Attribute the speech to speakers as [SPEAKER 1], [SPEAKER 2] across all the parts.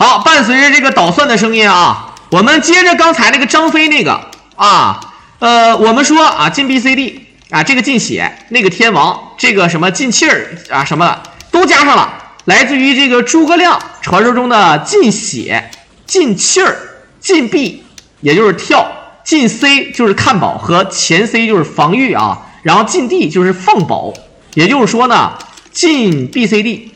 [SPEAKER 1] 好，伴随着这个捣蒜的声音啊，我们接着刚才那个张飞那个啊，我们说啊进 BCD 啊，这个进血，那个天王，这个什么进气儿啊什么的都加上了，来自于这个诸葛亮传说中的进血、进气儿、进 B， 也就是跳，进 C 就是看宝和前 C 就是防御啊，然后进 D 就是放宝，也就是说呢，进 BCD。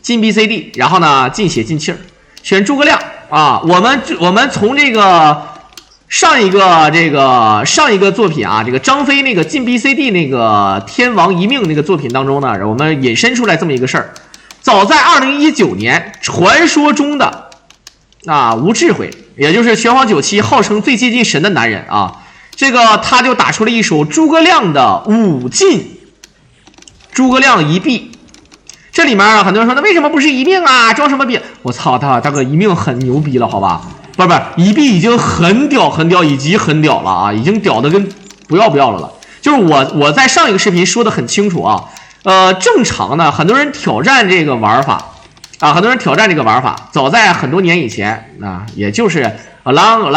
[SPEAKER 1] 进 BCD， 然后呢进血进气儿，选诸葛亮啊。我们从这个上一个作品啊，这个张飞那个进 BCD 那个天王一命那个作品当中呢，我们引申出来这么一个事儿。早在2019年，传说中的啊吴智慧，也就是玄黄97号称最接近神的男人啊，这个他就打出了一首诸葛亮的5进，诸葛亮一臂。这里面啊，很多人说那为什么不是一命啊？装什么逼？我操，大哥一命很牛逼了，好吧？不是一臂已经很屌，以及很屌了啊，已经屌的跟不要了。就是我在上一个视频说的很清楚啊，正常呢，很多人挑战这个玩法啊，早在很多年以前啊，也就是 a long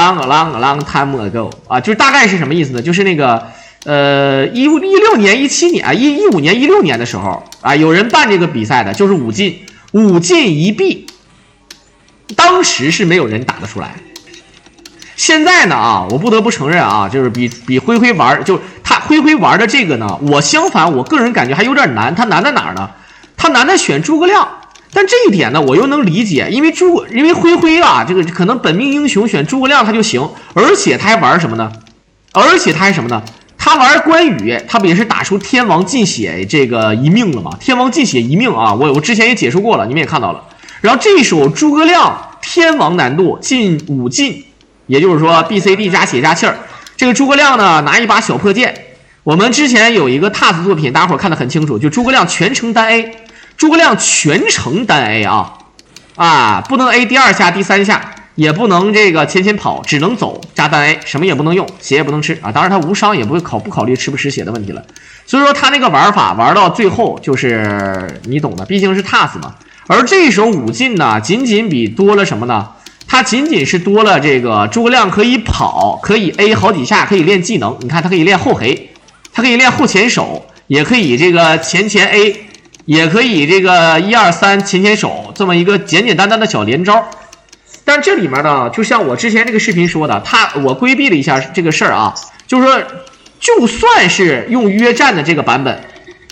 [SPEAKER 1] time ago 啊，就是大概是什么意思呢？就是那个。16年、17年啊，15年、16年的时候啊，有人办这个比赛的，就是5进一臂，当时是没有人打得出来。现在呢啊，我不得不承认啊，就是比灰灰玩，就是他灰灰玩的这个呢，我相反，我个人感觉还有点难。他难在哪儿呢？他难在选诸葛亮，但这一点呢，我又能理解，因为灰灰啊，这个可能本命英雄选诸葛亮他就行，而且他还玩什么呢？他玩关羽，他不也是打出天王进血这个一命了吗？天王进血一命啊，我之前也解说过了，你们也看到了。然后这首诸葛亮天王难度进5进，也就是说 BCD 加血加气儿。这个诸葛亮呢拿一把小破剑，我们之前有一个 TAS 作品，大伙儿看得很清楚，就诸葛亮全程单 A， 诸葛亮全程单 A 啊，不能 A 第2下第3下。也不能这个前跑，只能走加单 A， 什么也不能用，血也不能吃啊。当然他无伤，也不会不考虑吃不吃血的问题了。所以说他那个玩法玩到最后就是你懂的，毕竟是 TAS 嘛。而这首5进呢，仅比多了什么呢？它仅是多了这个诸葛亮可以跑，可以 A 好几下，可以练技能。你看他可以练后黑，他可以练后前手，也可以这个前 A， 也可以这个1、2、3前手，这么一个简单的小连招。但这里面呢，就像我之前这个视频说的，我规避了一下这个事儿啊，就是说，就算是用约战的这个版本，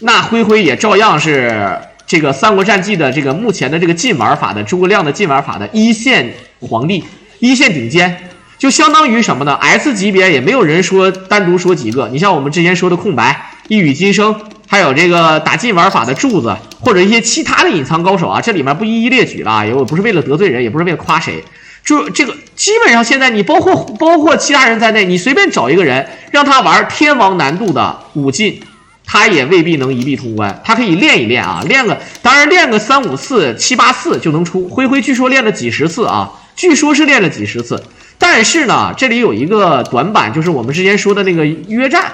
[SPEAKER 1] 那灰灰也照样是这个《三国战记》的这个目前的这个进玩法的诸葛亮的进玩法的1线皇帝、1线顶尖，就相当于什么呢 ？S 级别也没有人说单独说几个，你像我们之前说的空白、一语今生，还有这个打进玩法的柱子，或者一些其他的隐藏高手啊，这里面不一一列举了，也不是为了得罪人，也不是为了夸谁。这个基本上现在你包括其他人在内，你随便找一个人让他玩天王难度的5进，他也未必能一臂通关。他可以练一练啊，当然练个3、5次、7、8次就能出。灰据说练了几十次啊，据说是练了几十次。但是呢，这里有一个短板，就是我们之前说的那个约战。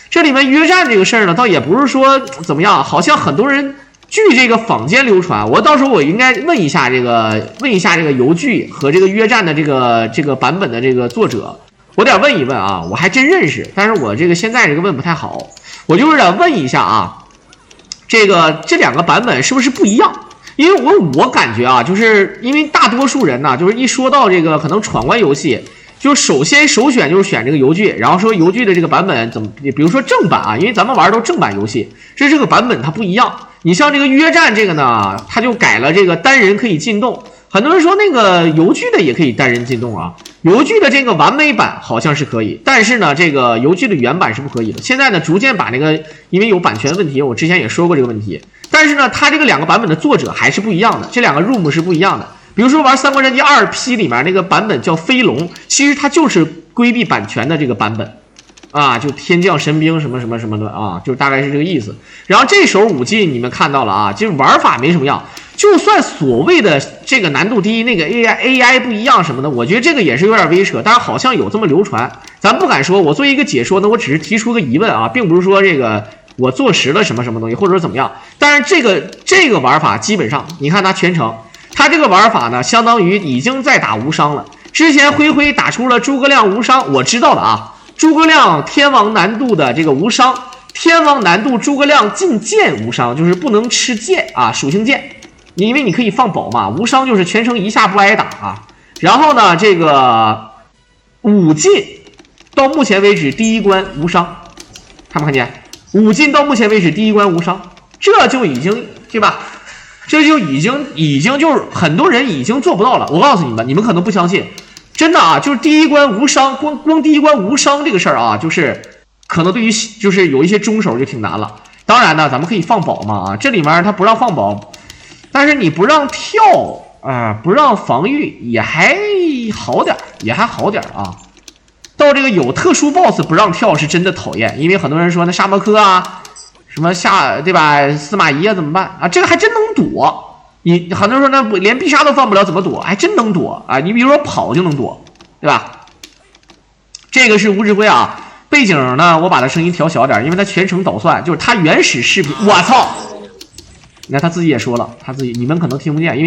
[SPEAKER 1] 这里面约战这个事儿呢，倒也不是说怎么样，好像很多人据这个坊间流传，我到时候我应该问一下这个游剧和这个约战的这个版本的这个作者，我得问一问啊，我还真认识，但是我这个现在这个问不太好，我就是得问一下啊，这2个版本是不是不一样？因为我感觉啊，就是因为大多数人呢，就是一说到这个可能闯关游戏。就首选就是选这个游剧，然后说游剧的这个版本怎么，比如说正版啊，因为咱们玩的都正版游戏，这个版本它不一样。你像这个约战这个呢，它就改了这个单人可以进洞，很多人说那个游剧的也可以单人进洞啊，游剧的这个完美版好像是可以，但是呢，这个游剧的原版是不可以的。现在呢，逐渐把那个因为有版权问题，我之前也说过这个问题，但是呢，它这个2个版本的作者还是不一样的，这2个 room 是不一样的。比如说玩《三国战记 2P》里面那个版本叫飞龙，其实它就是规避版权的这个版本，啊，就天降神兵什么的啊，就大概是这个意思。然后这手5进你们看到了啊，就是玩法没什么样，就算所谓的这个难度低，那个 AI 不一样什么的，我觉得这个也是有点微扯，但是好像有这么流传，咱不敢说。我作为一个解说呢，我只是提出个疑问啊，并不是说这个我坐实了什么东西，或者说怎么样。但是这个玩法基本上，你看它全程。他这个玩法呢，相当于已经在打无伤了。之前灰灰打出了诸葛亮无伤，我知道的啊，诸葛亮天王难度的这个无伤，天王难度诸葛亮进剑无伤，就是不能吃剑啊，属性剑，因为你可以放宝嘛，无伤就是全程一下不挨打啊。然后呢，这个武进到目前为止第一关无伤，看没看见？武进到目前为止第一关无伤，这就已经对吧？这就已经就是很多人已经做不到了。我告诉你们，你们可能不相信，真的啊，就是第一关无伤，光第一关无伤这个事儿啊，就是可能对于就是有一些中手就挺难了。当然呢，咱们可以放宝嘛啊，这里面它不让放宝，但是你不让跳啊，不让防御也还好点，啊。到这个有特殊 BOSS 不让跳是真的讨厌，因为很多人说那沙漠科啊。什么对吧？司马懿啊，怎么办啊？这个还真能躲。你很多人说那连必杀都放不了，怎么躲？还真能躲啊！你比如说跑就能躲，对吧？这个是吴志辉啊。背景呢，我把他声音调小点，因为他全程捣蒜，就是他原始视频。我操！你看他自己也说了，你们可能听不见，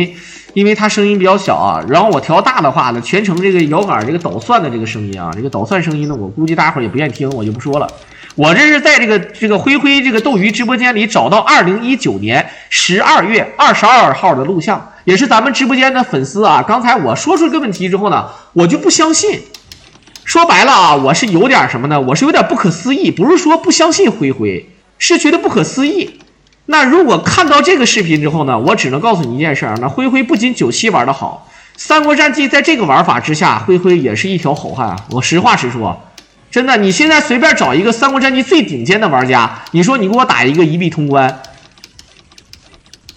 [SPEAKER 1] 因为他声音比较小啊。然后我调大的话呢，全程这个摇杆这个捣蒜的这个声音啊，这个捣蒜声音呢，我估计大家伙也不愿意听，我就不说了。我这是在这个灰灰这个斗鱼直播间里找到2019年12月22号的录像，也是咱们直播间的粉丝啊。刚才我说出这个问题之后呢，我就不相信。说白了啊，我是有点什么呢？我是有点不可思议，不是说不相信灰灰，是觉得不可思议。那如果看到这个视频之后呢，我只能告诉你一件事儿，那灰灰不仅97玩得好，三国战记在这个玩法之下，灰灰也是一条好汉啊。我实话实说。真的，你现在随便找一个三国战记最顶尖的玩家，你说你给我打一个一币通关，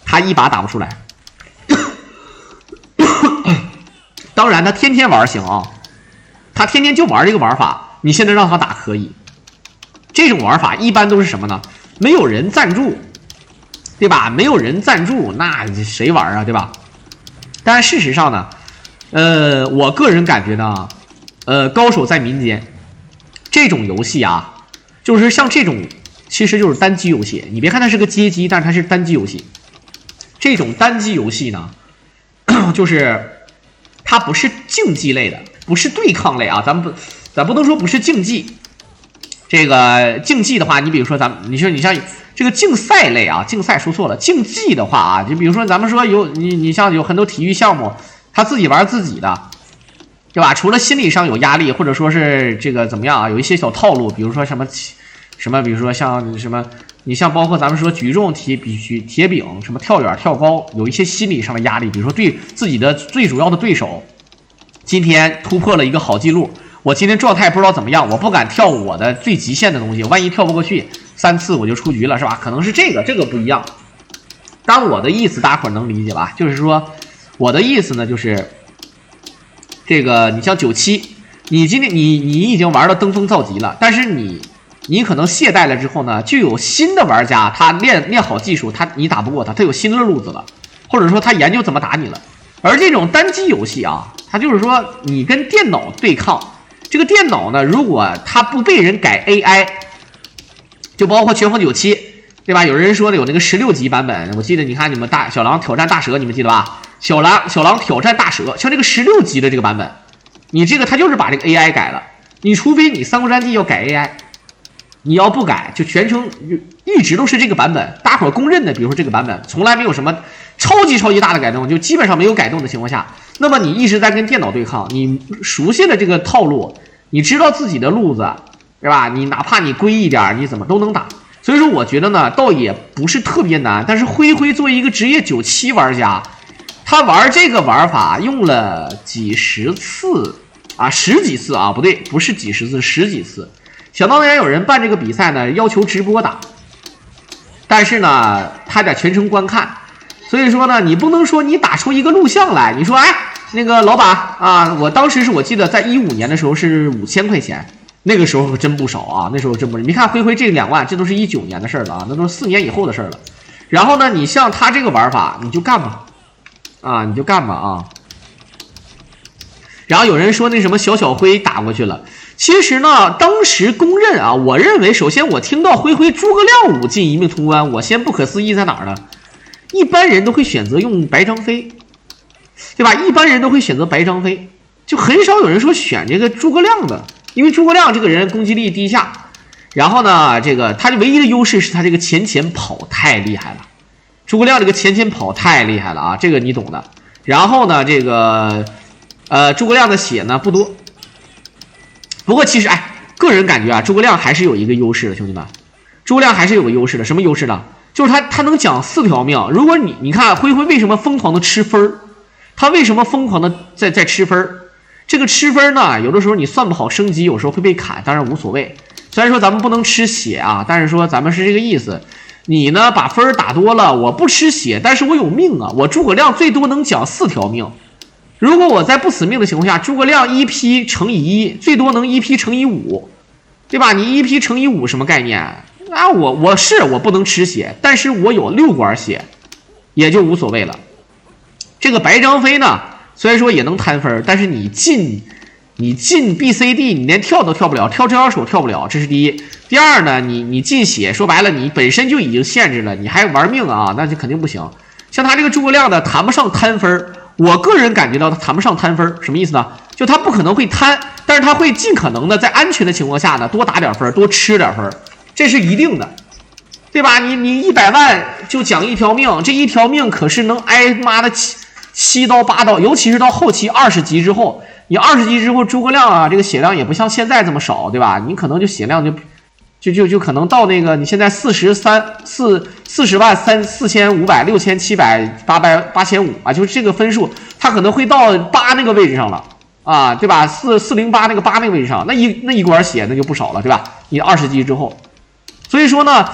[SPEAKER 1] 他一把打不出来。当然他天天玩行啊，他天天就玩这个玩法，你现在让他打可以。这种玩法一般都是什么呢？没有人赞助，对吧？没有人赞助，那谁玩啊，对吧？但是事实上呢，我个人感觉呢，高手在民间。这种游戏啊，就是像这种，其实就是单机游戏。你别看它是个街机，但是它是单机游戏。这种单机游戏呢，就是它不是竞技类的，不是对抗类啊。咱不能说不是竞技。这个竞技的话，你比如说你像这个竞赛类啊，竞赛说错了，竞技的话啊，就比如说咱们说你像有很多体育项目，他自己玩自己的。对吧？除了心理上有压力，或者说是这个怎么样啊？有一些小套路，比如说什么，比如说像什么，你像包括咱们说举重、铁饼，什么跳远、跳高，有一些心理上的压力。比如说对自己的最主要的对手，今天突破了一个好记录，我今天状态不知道怎么样，我不敢跳我的最极限的东西，万一跳不过去，3次我就出局了，是吧？可能是这个不一样。当然我的意思大伙能理解吧？就是说我的意思呢，就是。这个你像97，你今天你已经玩到登峰造极了，但是你可能懈怠了之后呢，就有新的玩家，他练好技术，你打不过他有新的路子了，或者说他研究怎么打你了。而这种单机游戏啊，它就是说你跟电脑对抗，这个电脑呢，如果它不被人改 AI， 就包括拳皇97，对吧？有人说的有那个16级版本，我记得你看你们小狼挑战大蛇，你们记得吧？小狼挑战大蛇，像这个16级的这个版本，你这个他就是把这个 AI 改了。你除非你三国战记要改 AI， 你要不改，就全程一直都是这个版本，大伙公认的。比如说这个版本从来没有什么超级大的改动，就基本上没有改动的情况下，那么你一直在跟电脑对抗，你熟悉了这个套路，你知道自己的路子，对吧？你哪怕你龟一点，你怎么都能打。所以说，我觉得呢，倒也不是特别难。但是灰灰作为一个职业97玩家。他玩这个玩法用了几十次啊，十几次啊，不对，不是几十次，十几次。想当然有人办这个比赛呢，要求直播打，但是呢，他得全程观看。所以说呢，你不能说你打出一个录像来，你说哎，那个老板啊，我当时我记得在15年的时候是5000块钱，那个时候可真不少啊，那时候真不少。你看灰灰这2万，这都是19年的事了啊，那都是4年以后的事了。然后呢，你像他这个玩法，你就干吧。啊，你就干吧啊！然后有人说那什么小灰打过去了，其实呢，当时公认啊，我认为首先我听到灰诸葛亮5进一命通关，我先不可思议在哪儿呢？一般人都会选择用白张飞，对吧？一般人都会选择白张飞，就很少有人说选这个诸葛亮的，因为诸葛亮这个人攻击力低下，然后呢，这个他唯一的优势是他这个前跑太厉害了。诸葛亮这个前跑太厉害了啊，这个你懂的。然后呢，这个诸葛亮的血呢不多，不过其实个人感觉啊，诸葛亮还是有一个优势的，兄弟们，诸葛亮还是有个优势的，什么优势呢？就是他能讲4条命。如果你看灰灰为什么疯狂的吃分儿，他为什么疯狂的在吃分儿？这个吃分呢，有的时候你算不好升级，有时候会被砍，当然无所谓。虽然说咱们不能吃血啊，但是说咱们是这个意思。你呢把分打多了，我不吃血，但是我有命啊，我诸葛亮最多能讲4条命。如果我在不死命的情况下，诸葛亮1P乘以1，最多能1P乘以5，对吧？你1P乘以5什么概念？啊，我不能吃血，但是我有6管血，也就无所谓了。这个白张飞呢，虽然说也能摊分，但是你进 BCD 你连跳都跳不了，跳这招手跳不了，这是第一。第二呢，你进血，说白了你本身就已经限制了，你还玩命啊，那就肯定不行。像他这个诸葛亮的谈不上摊分，我个人感觉到他谈不上摊分，什么意思呢？就他不可能会摊，但是他会尽可能的在安全的情况下呢，多打点分，多吃点分，这是一定的，对吧？你100万就讲1条命，这1条命可是能挨妈的7刀8刀，尤其是到后期20级之后，你20级之后诸葛亮啊，这个血量也不像现在这么少，对吧？你可能就血量就可能到那个你现在40万4500、6700、8500啊，就是这个分数，它可能会到8那个位置上了啊，对吧？408那个8那个位置上，那一管血那就不少了，对吧？你20级之后，所以说呢，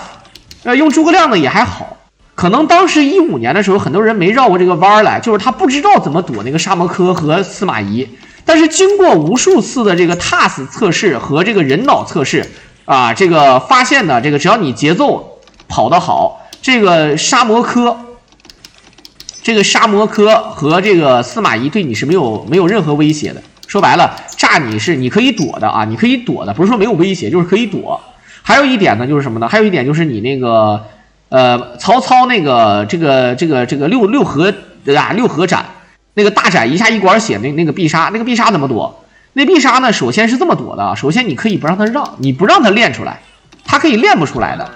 [SPEAKER 1] 用诸葛亮呢也还好。可能当时15年的时候，很多人没绕过这个弯来，就是他不知道怎么躲那个沙摩柯和司马懿。但是经过无数次的这个 TAS 测试和这个人脑测试啊，这个发现呢，这个只要你节奏跑得好，这个沙摩柯和这个司马懿对你是没有任何威胁的。说白了，炸你是你可以躲的啊，你可以躲的，不是说没有威胁，就是可以躲。还有一点呢，就是什么呢？还有一点就是你那个曹操那个这个六合斩。那个大斩一下1管血，那个必杀，那个必杀怎么躲？那必杀呢，首先是这么躲的，首先你可以不让他让，你不让他练出来，他可以练不出来的，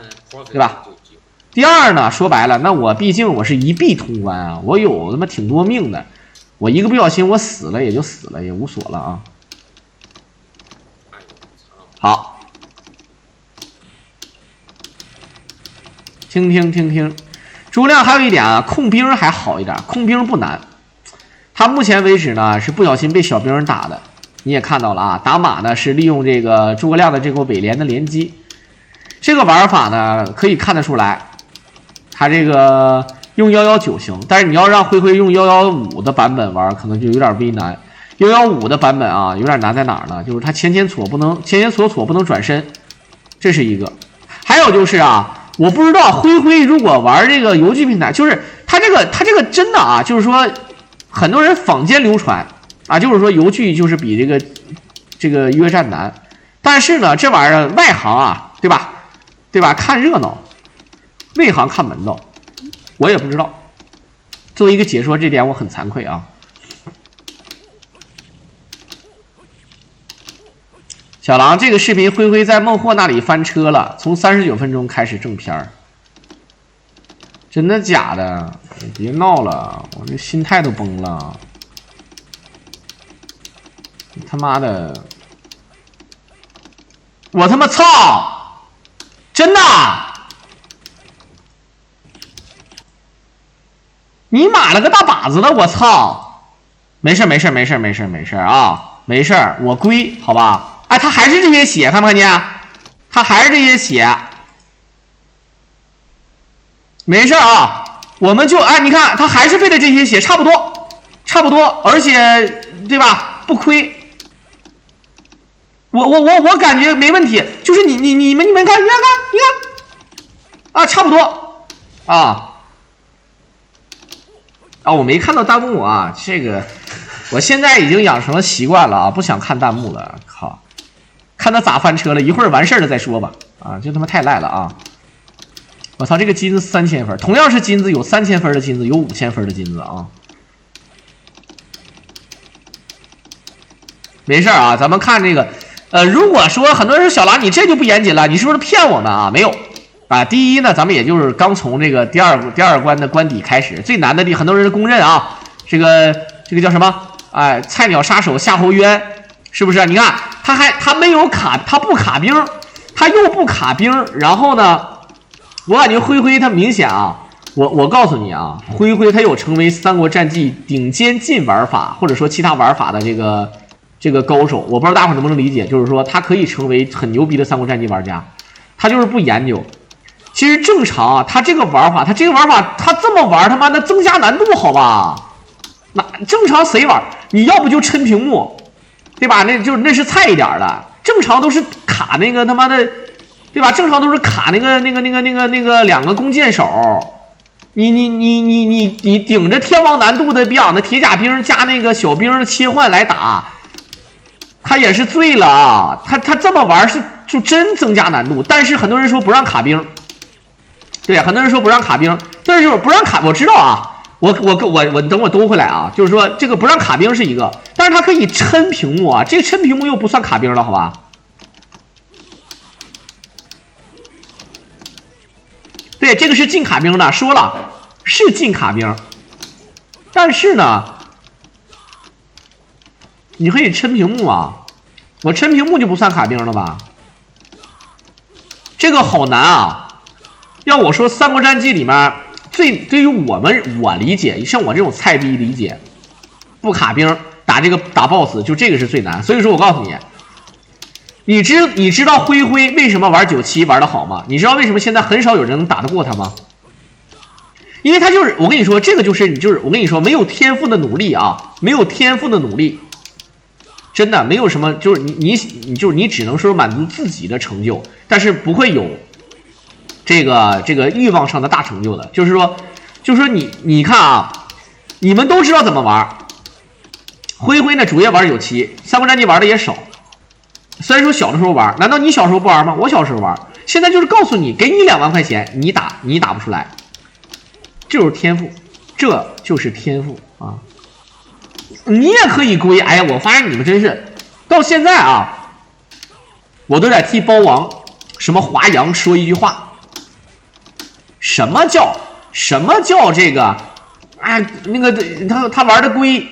[SPEAKER 1] 对吧？第二呢，说白了，那我毕竟我是一臂通关啊，我有他妈挺多命的，我一个不小心我死了也就死了，也无所了啊。好，听，诸葛亮还有一点啊，控兵还好一点，控兵不难。他目前为止呢是不小心被小兵打的，你也看到了啊，打马呢是利用这个诸葛亮的这个尾连的连击，这个玩法呢可以看得出来，他这个用119行，但是你要让灰灰用115的版本玩，可能就有点为难。115的版本啊，有点难在哪儿呢？就是他前错不能转身，这是一个。还有就是啊，我不知道灰灰如果玩这个游戏平台，就是他这个真的啊，就是说。很多人坊间流传啊，就是说游剧就是比这个约战难，但是呢，这玩意儿外行啊，对吧？看热闹，内行看门道，我也不知道。作为一个解说，这点我很惭愧啊。小狼，这个视频灰灰在孟获那里翻车了，从39分钟开始正片儿。真的假的？你别闹了，我这心态都崩了。你他妈的！我他妈操！真的？你妈了个大把子的！我操！没事啊，没事，我归好吧？哎，他还是这些血，看没看见？他还是这些血。没事啊，我们就你看他还是费了这些血，差不多，而且对吧？不亏。我感觉没问题，就是你们看，你看啊，差不多啊，我没看到弹幕啊，这个我现在已经养成了习惯了啊，不想看弹幕了，靠，看他咋翻车了，一会儿完事儿了再说吧，啊，这他妈太赖了啊。我操，这个金子3000分，同样是金子，有3000分的金子，有5000分的金子啊。没事啊，咱们看这个，如果说很多人说小狼你这就不严谨了，你是不是骗我们啊？没有啊，第一呢，咱们也就是刚从这个第二关的关底开始，最难的很多人公认啊，这个叫什么？哎，菜鸟杀手夏侯渊，是不是？你看他没有卡，他不卡兵，他又不卡兵，然后呢，我感觉灰灰他明显啊。我告诉你啊，灰灰他有成为三国战记顶尖禁玩法或者说其他玩法的这个高手，我不知道大伙能不能理解，就是说他可以成为很牛逼的三国战记玩家，他就是不研究。其实正常啊，他这个玩法他这么玩，他妈的增加难度好吧？那正常谁玩？你要不就抻屏幕，对吧？那是菜一点的，正常都是卡那个他妈的，对吧？正常都是卡那个两个弓箭手。你顶着天王难度的比昂的铁甲兵加那个小兵切换来打，他也是醉了啊！他这么玩就真增加难度。但是很多人说不让卡兵，对，很多人说不让卡兵，但是就是不让卡，我知道啊，我等我兜回来啊，就是说这个不让卡兵是一个，但是他可以抻屏幕啊，这个抻屏幕又不算卡兵了，好吧？对，这个是禁卡兵的，说了是禁卡兵，但是呢，你可以抻屏幕啊，我抻屏幕就不算卡兵了吧？这个好难啊！要我说，《三国战记》里面对于我理解，像我这种菜逼理解，不卡兵打BOSS 就这个是最难。所以说我告诉你。你知道灰灰为什么玩97玩的好吗？你知道为什么现在很少有人能打得过他吗？因为他就是我跟你说，这个就是我跟你说，没有天赋的努力啊，没有天赋的努力，真的没有什么，就是你只能说满足自己的成就，但是不会有这个欲望上的大成就的。就是说你看啊，你们都知道怎么玩，灰灰呢主页玩97，三国战记玩的也少。虽然说小的时候玩，难道你小时候不玩吗？我小时候玩，现在就是告诉你，给你2万块钱，你打不出来，这就是天赋，这就是天赋啊！你也可以归。哎呀，我发现你们真是到现在啊，我都在替包王什么华阳说一句话，什么叫这个啊？那个他玩的龟，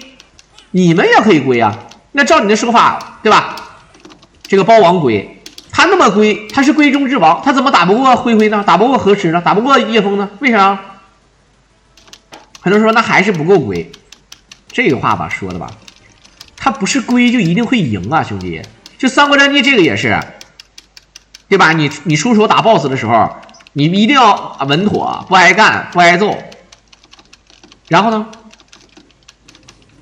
[SPEAKER 1] 你们也可以归啊。那照你的说法，对吧？这个包王龟，他那么龟，他是龟中之王，他怎么打不过灰灰呢？打不过河池呢？打不过叶枫呢？为啥？很多人说那还是不够龟，这个话吧说的吧，他不是龟就一定会赢啊，兄弟！就三国战记这个也是，对吧？你出手打 BOSS 的时候，你一定要稳妥，不挨干，不挨揍。然后呢？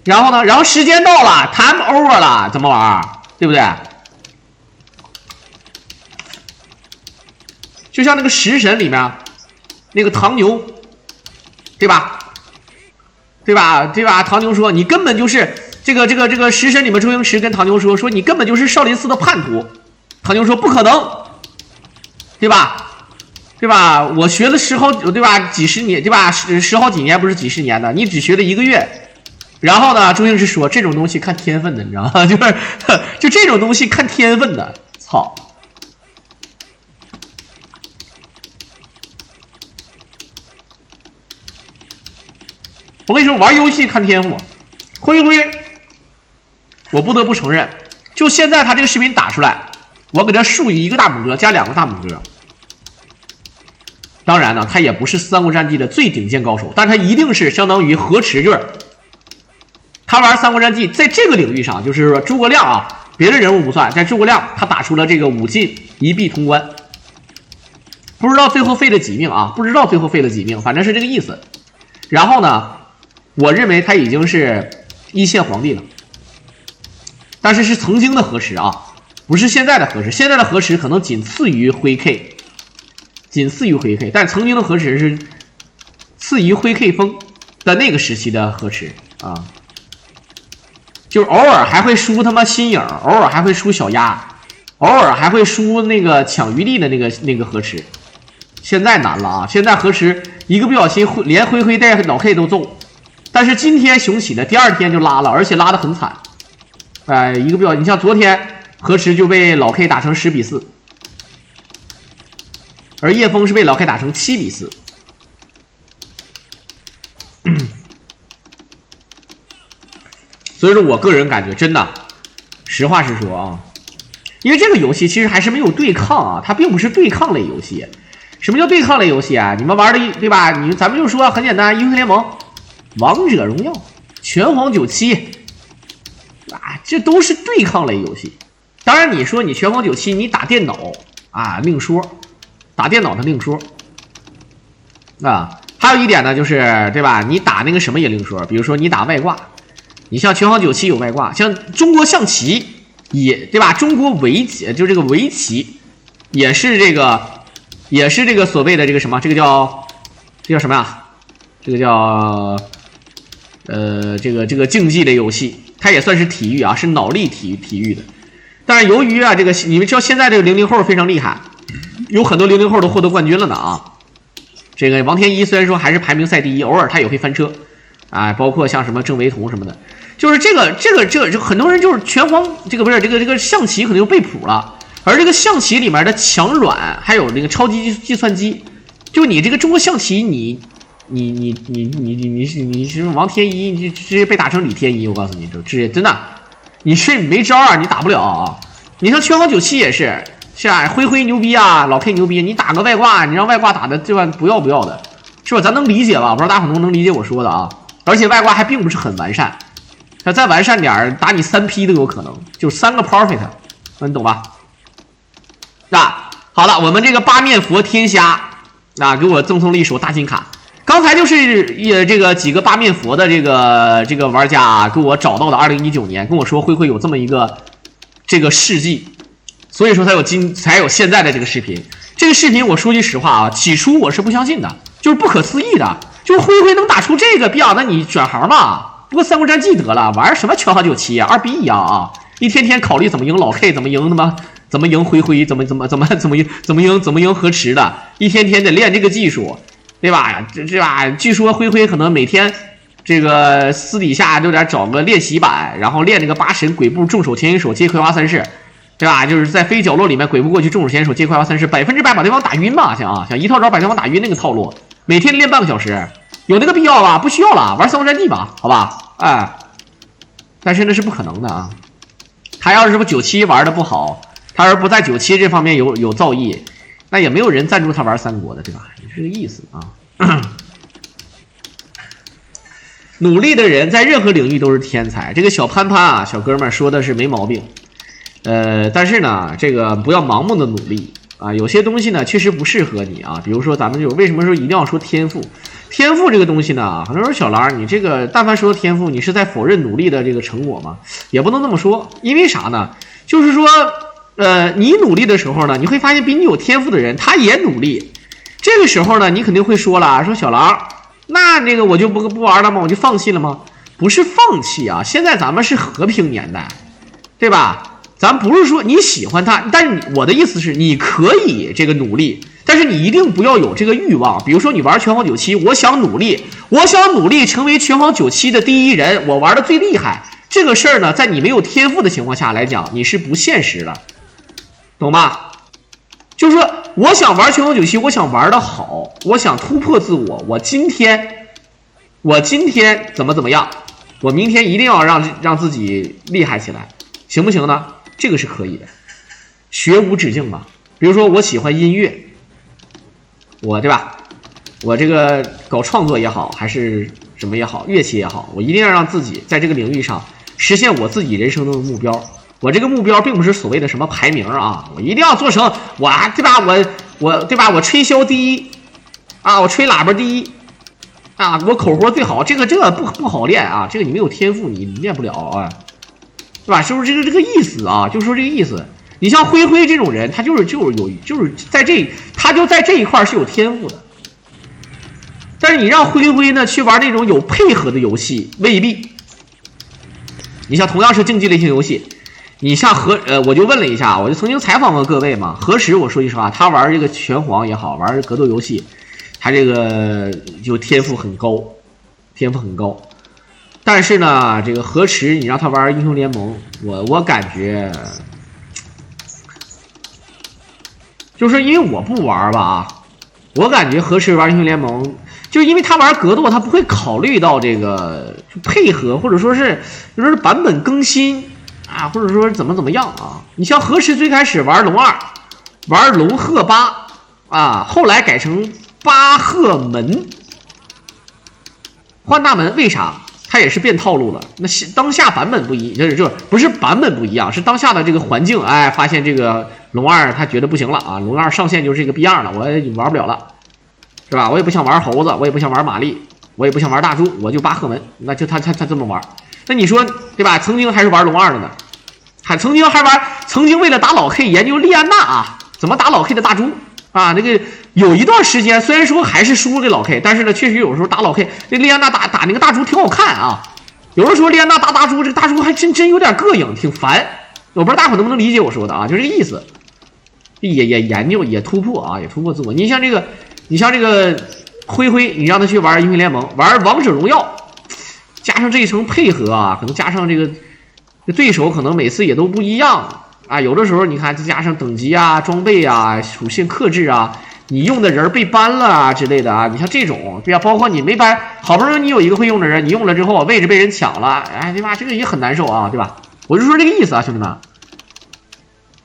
[SPEAKER 1] 然后时间到了 ，time over 了，怎么玩？对不对？就像那个食神里面，那个唐牛，对吧？唐牛说你根本就是这个食神里面，周星驰跟唐牛说你根本就是少林寺的叛徒。唐牛说不可能，对吧？我学了对吧？几十年，对吧？十好几年不是几十年的，你只学了1个月。然后呢，周星驰说这种东西看天分的，你知道吗？就这种东西看天分的，操！我跟你说，玩游戏看天赋。灰灰，我不得不承认，就现在他这个视频打出来，我给他竖1个大拇哥加2个大拇哥。当然呢，他也不是三国战记的最顶尖高手，但他一定是相当于河池就是他玩三国战记，在这个领域上，就是说诸葛亮啊，别的人物不算，在诸葛亮他打出了这个5进1必通关。不知道最后废了几命啊？不知道最后废了几命，反正是这个意思。然后呢？我认为他已经是1线皇帝了，但是是曾经的河池啊，不是现在的河池。现在的河池可能仅次于灰 K， 但曾经的河池是次于灰 K 风的那个时期的河池啊，就是偶尔还会输他妈新颖，偶尔还会输小鸭，偶尔还会输那个抢余地的那个河池。现在难了啊！现在河池一个不小心连灰灰带老 K 都揍。但是今天雄起的第2天就拉了，而且拉得很惨。一个表，你像昨天河池就被老 K 打成10比4，而叶枫是被老 K 打成7比4。所以说我个人感觉真的，实话实说啊，因为这个游戏其实还是没有对抗啊，它并不是对抗类游戏。什么叫对抗类游戏啊？你们玩的对吧？咱们就说很简单，英雄联盟、王者荣耀、拳皇97啊，这都是对抗类游戏。当然你说你拳皇97你打电脑啊另说，打电脑的另说啊。还有一点呢，就是对吧？你打那个什么也另说，比如说你打外挂，你像拳皇97有外挂，像中国象棋也对吧？中国围棋就这个围棋也是这个所谓的这个什么，这叫什么呀？这个叫这个竞技类游戏，它也算是体育啊，是脑力体育的。但是由于啊这个你们知道现在这个00后非常厉害，有很多00后都获得冠军了呢啊。这个王天一虽然说还是排名赛第一，偶尔他也会翻车啊，包括像什么郑维彤什么的，就是这个很多人就是拳皇这个不是这个象棋可能就背谱了。而这个象棋里面的强软，还有那个超级计算机，就你这个中国象棋，你是王天一，你直接被打成李天一，我告诉你，这直接真的，你是没招啊，你打不了啊。你像拳皇97也是啊，灰牛逼啊，老 K 牛逼，你打个外挂，你让外挂打的这吧不要的，是吧？咱能理解吧？我不知道大伙能理解我说的啊。而且外挂还并不是很完善，它再完善点打你3P 都有可能，就3个 perfect， 你懂吧？好了，我们这个八面佛天虾给我赠送了一手大金卡。刚才就是这个几个八面佛的这个玩家给我找到的2019年，跟我说灰有这么一个这个事迹，所以说才有现在的这个视频。这个视频我说句实话啊，起初我是不相信的，就是不可思议的，就是灰能打出这个逼啊，那你转行嘛，不过三国战记得了，玩什么拳皇97啊，2比1啊，一天考虑怎么赢老 K， 怎么赢灰，怎么赢河池的，一天得练这个技术，对吧？这吧？据说灰可能每天这个私底下就得找个练习板，然后练这个8神鬼步重手前引手接葵花三式，对吧？就是在非角落里面鬼步过去重手前引手接葵花三式，100%把对方打晕嘛，像一套招把对方打晕那个套路，每天练半个小时，有那个必要吧？不需要了，玩三国战记吧，好吧？但是那是不可能的啊！他要是不97玩的不好。他要是不在97这方面有造诣，那也没有人赞助他玩三国的，对吧？也是这个意思啊。努力的人在任何领域都是天才，这个小潘啊，小哥们说的是没毛病。但是呢，这个不要盲目的努力啊，有些东西呢确实不适合你啊。比如说咱们就为什么说一定要说天赋？天赋这个东西呢，很多人说小狼，你这个但凡说天赋，你是在否认努力的这个成果吗？也不能这么说，因为啥呢？就是说。你努力的时候呢，你会发现比你有天赋的人他也努力，这个时候呢，你肯定会说了，说小狼，那这个我就不玩了吗？我就放弃了吗？不是放弃啊，现在咱们是和平年代，对吧？咱不是说你喜欢他，但是我的意思是，你可以这个努力，但是你一定不要有这个欲望。比如说你玩拳皇97，我想努力成为拳皇97的第一人，我玩的最厉害。这个事儿呢，在你没有天赋的情况下来讲，你是不现实的。懂吧？就是说，我想玩拳皇97，我想玩的好，我想突破自我。我今天怎么样？我明天一定要让自己厉害起来，行不行呢？这个是可以的，学无止境嘛。比如说，我喜欢音乐，对吧？我这个搞创作也好，还是什么也好，乐器也好，我一定要让自己在这个领域上实现我自己人生中的目标。我这个目标并不是所谓的什么排名啊，我一定要做成对吧？我对吧？我吹箫第一啊，我吹喇叭第一啊，我口活最好，这个不好练啊，这个你没有天赋你练不了啊，对吧？是不是这个意思啊？就是说这个意思。你像灰这种人，他就是在这一块是有天赋的，但是你让灰呢去玩那种有配合的游戏未必。你像同样是竞技类型游戏。你像我就问了一下，我就曾经采访过各位嘛。何时我说句实话，他玩这个拳皇也好，玩格斗游戏，他这个就天赋很高。但是呢，这个河池你让他玩英雄联盟，我感觉，就是因为我不玩吧，我感觉河池玩英雄联盟，就因为他玩格斗，他不会考虑到这个配合，或者说是就是版本更新啊，或者说怎么样啊。你像河池最开始玩龙2，玩龙鹤8啊，后来改成巴赫门，换大门，为啥？它也是变套路了。那当下版本不一，就是不是版本不一样，是当下的这个环境，哎，发现这个龙2他觉得不行了啊，龙2上线就是这个逼样了，我也玩不了了，是吧？我也不想玩猴子，我也不想玩玛丽，我也不想玩大猪，我就巴赫门，那就他这么玩。那你说对吧？曾经还是玩龙2的呢，曾经为了打老 K 研究莉安娜啊，怎么打老 K 的大猪啊，那个有一段时间虽然说还是输给老 K， 但是呢，确实有时候打老 K， 那莉安娜打那个大猪挺好看啊。有的时候莉安娜打大猪，这个大猪还真有点膈应，挺烦。我不知道大伙能不能理解我说的啊，就这个意思。也研究，也突破啊，也突破自我。你像这个灰灰，你让他去玩英雄联盟，玩王者荣耀，加上这一层配合啊，可能加上这个对手可能每次也都不一样。啊，有的时候你看，再加上等级啊、装备啊、属性克制啊，你用的人被ban了啊之类的啊，你像这种，对吧？包括你没ban，好不容易你有一个会用的人，你用了之后位置被人抢了，哎，对吧？这个也很难受啊，对吧？我就说这个意思啊，兄弟们。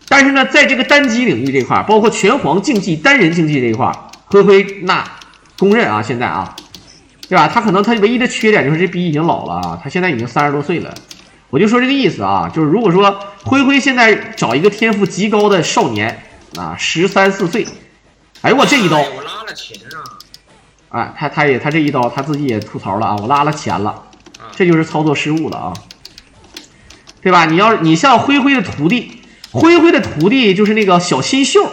[SPEAKER 1] 但是呢，在这个单机领域这块，包括拳皇竞技、单人竞技这一块，灰灰那公认啊，现在啊，对吧？他可能他唯一的缺点就是这逼已经老了啊，他现在已经30多岁了。我就说这个意思啊，就是如果说灰灰现在找一个天赋极高的少年啊，13、14岁，哎呦我这一刀，
[SPEAKER 2] 我拉了钱啊！
[SPEAKER 1] 啊，他这一刀他自己也吐槽了啊，我拉了钱了，这就是操作失误了啊，对吧？你像灰灰的徒弟就是那个小新秀，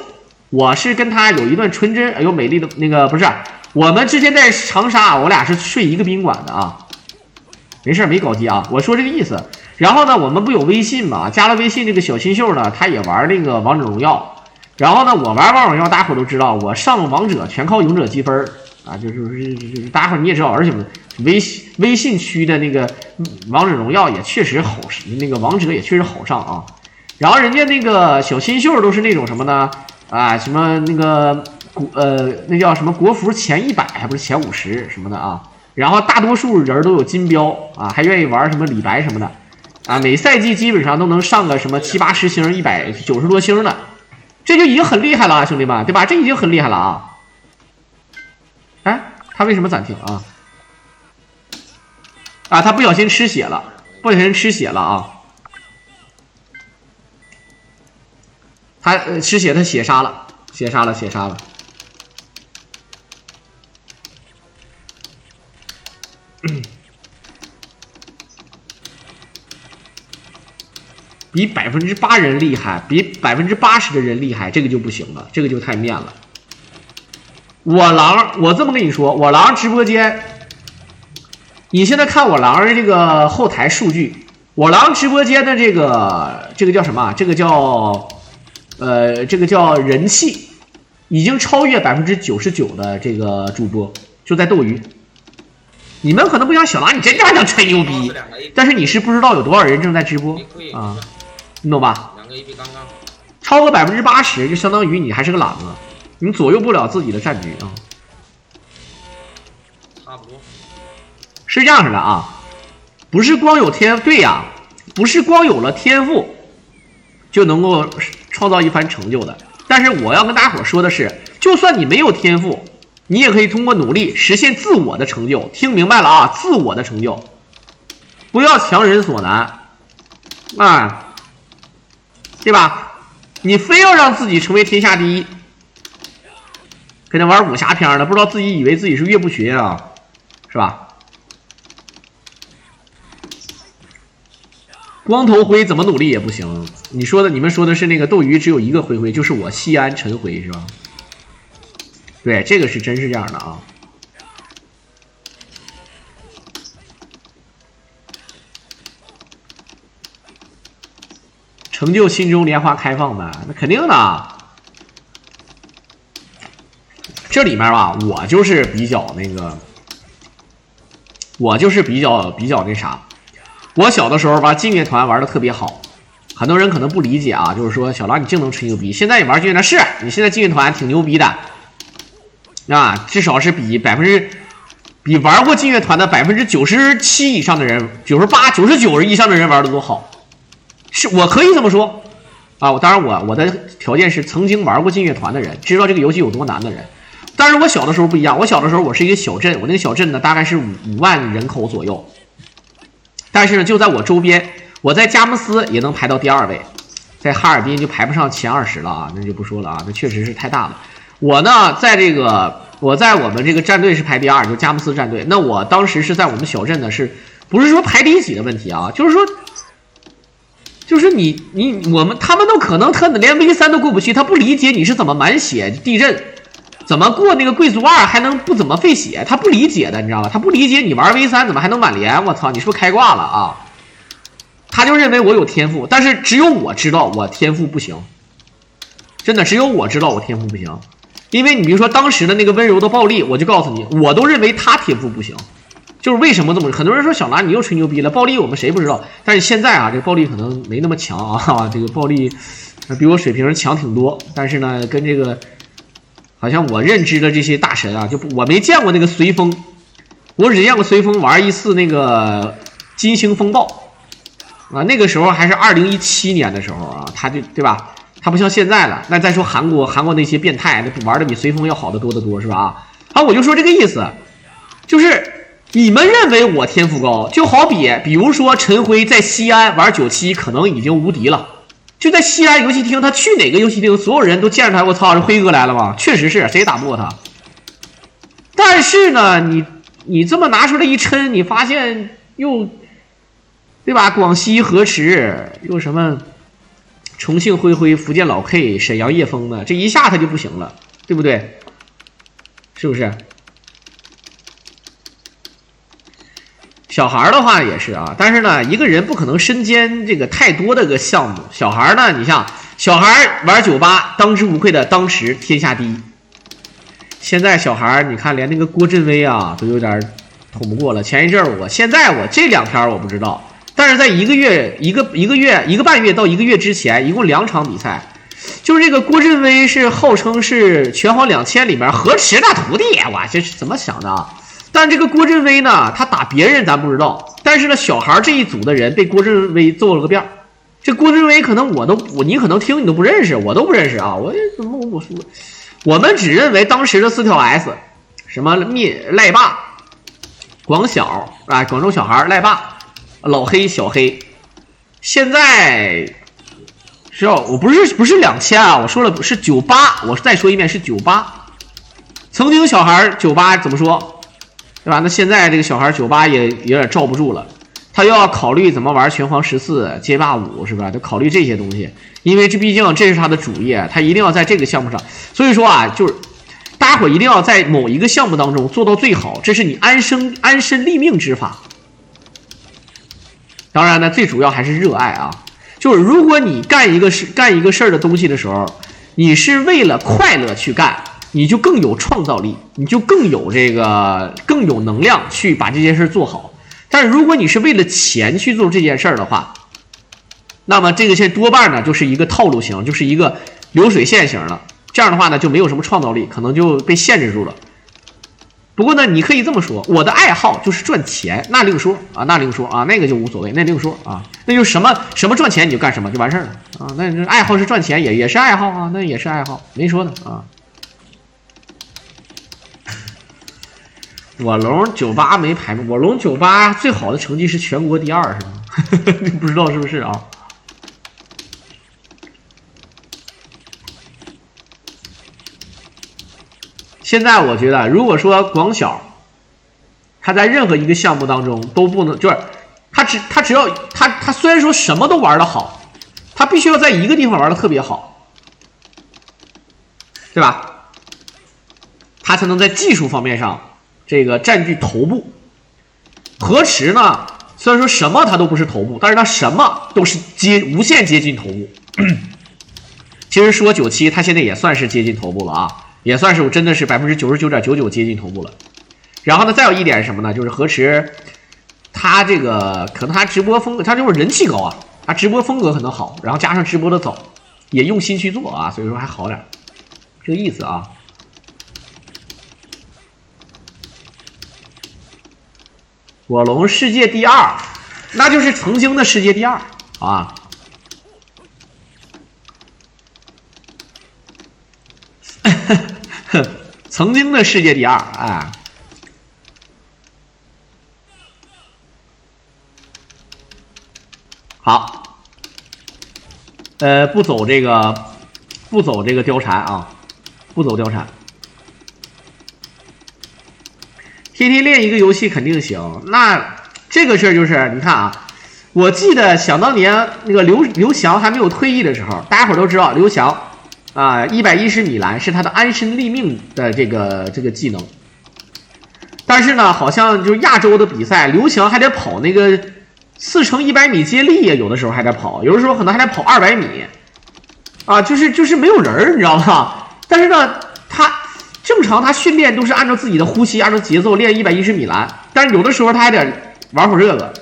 [SPEAKER 1] 我是跟他有一段纯真又美丽的那个不是，我们之前在长沙，我俩是睡一个宾馆的啊，没事没搞基啊，我说这个意思。然后呢，我们不有微信嘛？加了微信，这个小新秀呢，他也玩那个王者荣耀。然后呢，我玩王者荣耀，大家伙都知道，我上王者全靠勇者积分啊，就是大家伙你也知道，而且微信区的那个王者荣耀也确实好，那个王者也确实好上啊。然后人家那个小新秀都是那种什么呢？啊，什么那个那叫什么国服前100，还不是前50什么的啊。然后大多数人都有金标啊，还愿意玩什么李白什么的。啊，每赛季基本上都能上个什么70、80星、190多星的，这就已经很厉害了啊，兄弟们，对吧？这已经很厉害了啊！哎，他为什么暂停啊？啊，他不小心吃血了，啊！他吃血，他血杀了。比8%人厉害，比80%的人厉害，这个就不行了，这个就太面了。我狼，我这么跟你说，我狼直播间，你现在看我狼的这个后台数据，我狼直播间的这个叫什么？这个叫人气，已经超越99%的这个主播，就在斗鱼。你们可能不想小狼，你真想吹牛逼，但是你是不知道有多少人正在直播啊。你懂吧？2个
[SPEAKER 2] AP 刚刚
[SPEAKER 1] 超过80%，就相当于你还是个懒子，你左右不了自己的战局啊。
[SPEAKER 2] 差不多
[SPEAKER 1] 是这样式的啊，不是光有天赋，对呀，不是光有了天赋就能够创造一番成就的。但是我要跟大伙说的是，就算你没有天赋，你也可以通过努力实现自我的成就。听明白了啊，自我的成就，不要强人所难啊。对吧？你非要让自己成为天下第一，跟那玩武侠片的，不知道以为自己是岳不群啊，是吧？光头灰怎么努力也不行。你们说的是那个斗鱼只有一个灰灰，就是我西安陈灰是吧？对，这个是真是这样的啊。成就心中莲花开放呗，那肯定的。这里面吧，我就是比较那个，我就是比较那啥。我小的时候玩劲乐团玩的特别好，很多人可能不理解啊，就是说小狼你净能吹牛逼。现在你玩劲乐团是，你现在劲乐团挺牛逼的，啊，至少是比玩过劲乐团的97%以上的人，98、99以上的人玩的都好。是我可以这么说啊，当然我的条件是曾经玩过劲乐团的人，知道这个游戏有多难的人。但是我小的时候不一样，我小的时候我是一个小镇，我那个小镇呢大概是5万人口左右。但是呢，就在我周边，我在佳木斯也能排到第2位，在哈尔滨就排不上前20了啊，那就不说了啊，那确实是太大了。我呢，我在我们这个战队是排第2，就佳木斯战队。那我当时是在我们小镇呢，是不是说排第几的问题啊？就是说，他们都可能连 V3 都过不去，他不理解你是怎么满血地震。怎么过那个贵族2还能不怎么费血？他不理解的，你知道吧？他不理解你玩 V3 怎么还能满连？我操，你是不是开挂了啊？他就认为我有天赋，但是只有我知道我天赋不行，真的只有我知道我天赋不行。因为你比如说当时的那个温柔的暴力，我就告诉你，我都认为他天赋不行。就是为什么这么？很多人说小南你又吹牛逼了，暴力我们谁不知道？但是现在啊，这个暴力可能没那么强啊，这个暴力比我水平强挺多，但是呢，跟这个。好像我认知的这些大神啊，我没见过那个随风，我只见过随风玩一次那个金星风暴啊，那个时候还是2017年的时候啊，他就对吧？他不像现在了。那再说韩国那些变态，那玩的比随风要好得多得多，是吧？啊，我就说这个意思，就是你们认为我天赋高，就好比如说陈辉在西安玩97可能已经无敌了。就在西安游戏厅，他去哪个游戏厅，所有人都见着他，我操，是辉哥来了吗？确实是，谁也打不过他。但是呢，你这么拿出来一抻，你发现又，对吧？广西河池又什么，重庆辉、福建老 K、沈阳叶枫的，这一下他就不行了，对不对？是不是？小孩的话也是啊，但是呢，一个人不可能身兼这个太多的个项目。小孩呢，你像小孩玩98，当之无愧的当时天下第一。现在小孩你看连那个郭振威啊都有点捅不过了。前一阵我这2天我不知道，但是在一个半月到1个月之前，一共2场比赛，就是这个郭振威是号称是拳皇2000里面河池大徒弟，哇，这是怎么想的啊？但这个郭振威呢，他打别人咱不知道，但是呢，小孩这一组的人被郭振威揍了个遍。这郭振威可能你可能听你都不认识，我都不认识啊。我们只认为当时的4条 S， 什么赖霸、广小啊，广州小孩赖霸、老黑、小黑。现在我不是2000啊，我说了是98，我再说一遍是98。曾经小孩98怎么说？对吧？那现在这个小孩98也有点罩不住了，他又要考虑怎么玩拳皇14、街霸5，是吧？得考虑这些东西，因为毕竟这是他的主业，他一定要在这个项目上。所以说啊，就是大家伙一定要在某一个项目当中做到最好，这是你安身立命之法。当然呢，最主要还是热爱啊。就是如果你干一个事儿的东西的时候，你是为了快乐去干。你就更有创造力，你就更有能量去把这件事做好。但是如果你是为了钱去做这件事的话，那么这个事多半呢就是一个套路型，就是一个流水线型的。这样的话呢就没有什么创造力，可能就被限制住了。不过呢，你可以这么说，我的爱好就是赚钱，那另说啊，那个就无所谓，那另说啊，那就什么赚钱你就干什么就完事儿了啊。那这爱好是赚钱，也是爱好啊，那也是爱好，没说的啊。我龙98没排名，我龙98最好的成绩是全国第2，是吗？不知道是不是啊？现在我觉得，如果说广小，他在任何一个项目当中都不能，就是他只要他虽然说什么都玩得好，他必须要在一个地方玩得特别好，对吧？他才能在技术方面上。这个占据头部。河池呢，虽然说什么它都不是头部，但是它什么都是无限接近头部。其实说97，它现在也算是接近头部了啊，也算是真的是99.99%接近头部了。然后呢，再有一点是什么呢？就是河池，他这个可能他直播风格，他就是人气高啊，他直播风格可能好，然后加上直播的早，也用心去做啊，所以说还好点，这个意思啊。火龙世界第2，那就是曾经的世界第2啊。曾经的世界第2，哎。好，不走这个貂蝉啊，不走貂蝉。天天练一个游戏肯定行，那这个事儿就是你看啊，我记得想当年那个刘翔还没有退役的时候，大家伙都知道刘翔啊，110米栏是他的安身立命的这个技能。但是呢，好像就是亚洲的比赛，刘翔还得跑那个4×100米接力，有的时候还得跑，有的时候可能还得跑200米，啊，就是没有人，你知道吗？但是呢，他正常他训练都是按照自己的呼吸，按照节奏练110米栏，但是有的时候他还得玩会儿这个。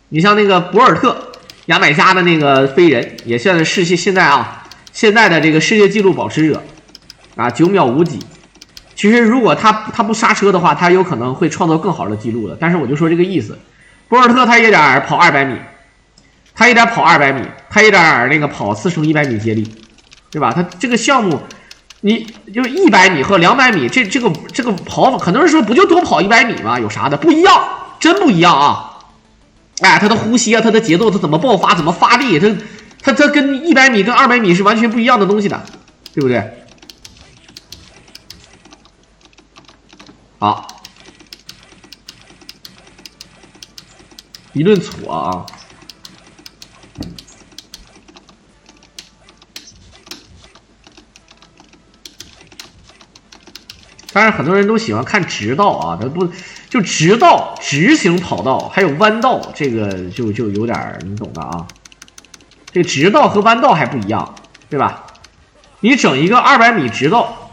[SPEAKER 1] 你像那个博尔特，牙买加的那个飞人，也算是现在的这个世界纪录保持者，啊，9秒5几。其实如果他不刹车的话，他有可能会创造更好的记录的。但是我就说这个意思。博尔特他也得跑200米，他也得跑200米，他也得那个跑4×100米接力，对吧？他这个项目，你就是100米和200米，这个跑法，很多人说不就多跑100米吗？有啥的？不一样，真不一样啊！哎，他的呼吸啊，他的节奏，他怎么爆发，怎么发力，他跟100米跟200米是完全不一样的东西的，对不对？好。一顿挫啊！当然，很多人都喜欢看直道啊，他不就直道、直行跑道，还有弯道，这个就有点你懂的啊。这个直道和弯道还不一样，对吧？你整一个200米直道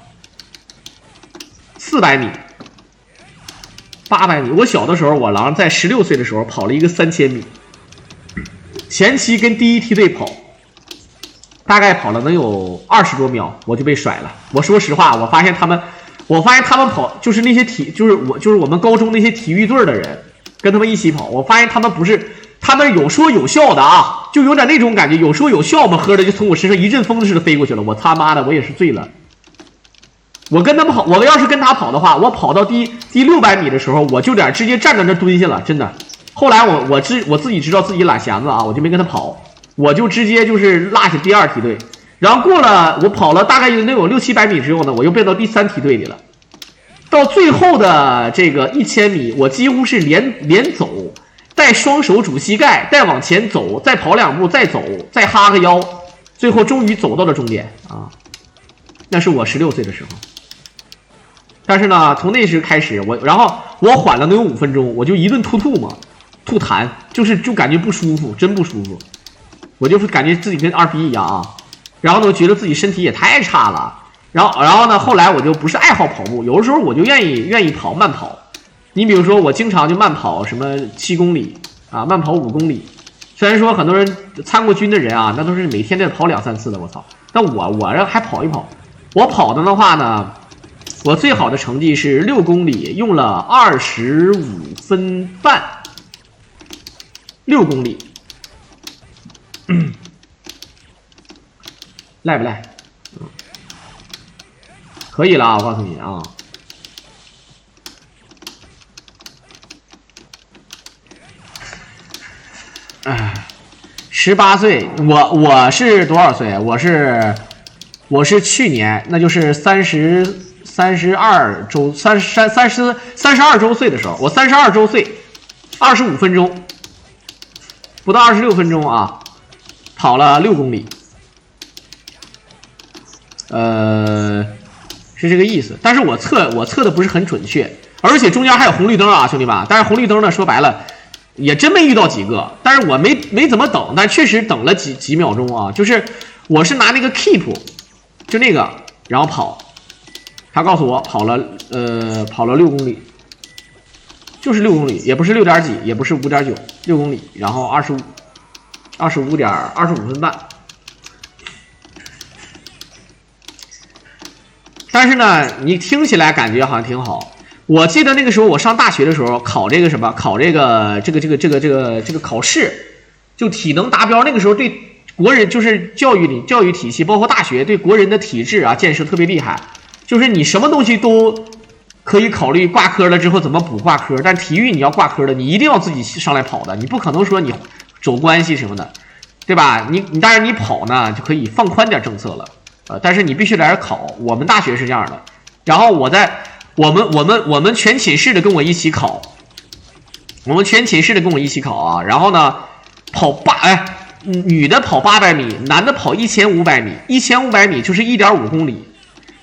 [SPEAKER 1] ，400米。800米，我小的时候，我狼在16岁的时候跑了一个3000米，前期跟第一梯队跑，大概跑了能有20多秒，我就被甩了。我说实话，我发现他们跑就是那些就是我们高中那些体育队的人，跟他们一起跑，我发现他们不是，他们有说有笑的啊，就有点那种感觉，有说有笑嘛，喝的就从我身上一阵风似的飞过去了，我他妈的我也是醉了。我跟他们跑，我要是跟他跑的话，我跑到第600米的时候，我就得直接站在那蹲下了，真的。后来我自己知道自己懒闲子啊，我就没跟他跑，我就直接就是落下第2梯队，然后我跑了大概能有600-700米之后呢，我又变到第3梯队里了。到最后的这个1000米，我几乎是连走，带双手拄膝盖，再往前走，再跑2步，再走，再哈个腰，最后终于走到了终点啊！那是我16岁的时候。但是呢，从那时开始，然后我缓了能有5分钟，我就一顿吐嘛，吐痰，就感觉不舒服，真不舒服。我就是感觉自己跟2逼一样啊。然后呢，觉得自己身体也太差了。然后呢，后来我就不是爱好跑步，有的时候我就愿意跑慢跑。你比如说，我经常就慢跑什么7公里啊，慢跑5公里。虽然说很多人参过军的人啊，那都是每天得跑2-3次的，我操。但我这还跑一跑，我跑的话呢。我最好的成绩是6公里，用了25分半。6公里，赖不赖？可以了啊！我告诉你啊，18岁，我是多少岁？我是去年，那就是32周岁的时候，我32周岁，25分钟，不到26分钟啊，跑了6公里，是这个意思。但是我测的不是很准确，而且中间还有红绿灯啊，兄弟们。但是红绿灯呢，说白了也真没遇到几个，但是我没怎么等，但确实等了几秒钟啊。就是我是拿那个 keep， 就那个，然后跑。他告诉我跑了6公里，就是6公里，也不是6点几，也不是5.9，6公里，然后25分半。但是呢，你听起来感觉好像挺好。我记得那个时候我上大学的时候考这个什么，考这个考试，就体能达标。那个时候对国人就是教育体系，包括大学对国人的体质啊建设特别厉害。就是你什么东西都可以考虑挂科了之后怎么补挂科，但体育你要挂科的，你一定要自己上来跑的，你不可能说你走关系什么的，对吧？你当然你跑呢就可以放宽点政策了。但是你必须来这考，我们大学是这样的。然后我们全寝室的跟我一起考，啊。然后呢，女的跑800米，男的跑1500米，1500米就是1.5公里。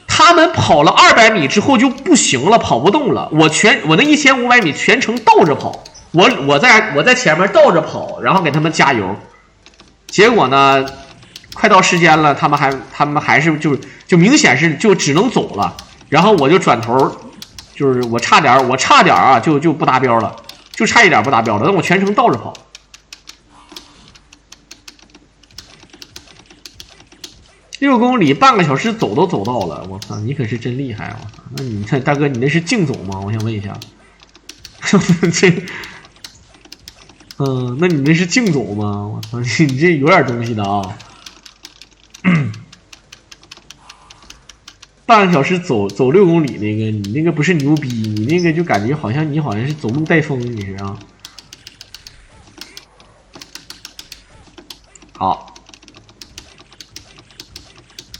[SPEAKER 1] 他们跑了200米之后就不行了，跑不动了。我那1500米全程倒着跑，我在前面倒着跑，然后给他们加油。结果呢？快到时间了，他们还是就明显是就只能走了，然后我就转头，就是我差点啊就不达标了，就差一点不达标了，但我全程倒着跑。6公里半个小时走都走到了，我操，你可是真厉害！我操，那你看大哥，你那是竞走吗？我想问一下，那你那是竞走吗？我操，你这有点东西的啊！半个小时走6公里，那个你那个不是牛逼，你那个就感觉好像是走路带风，你是啊？好，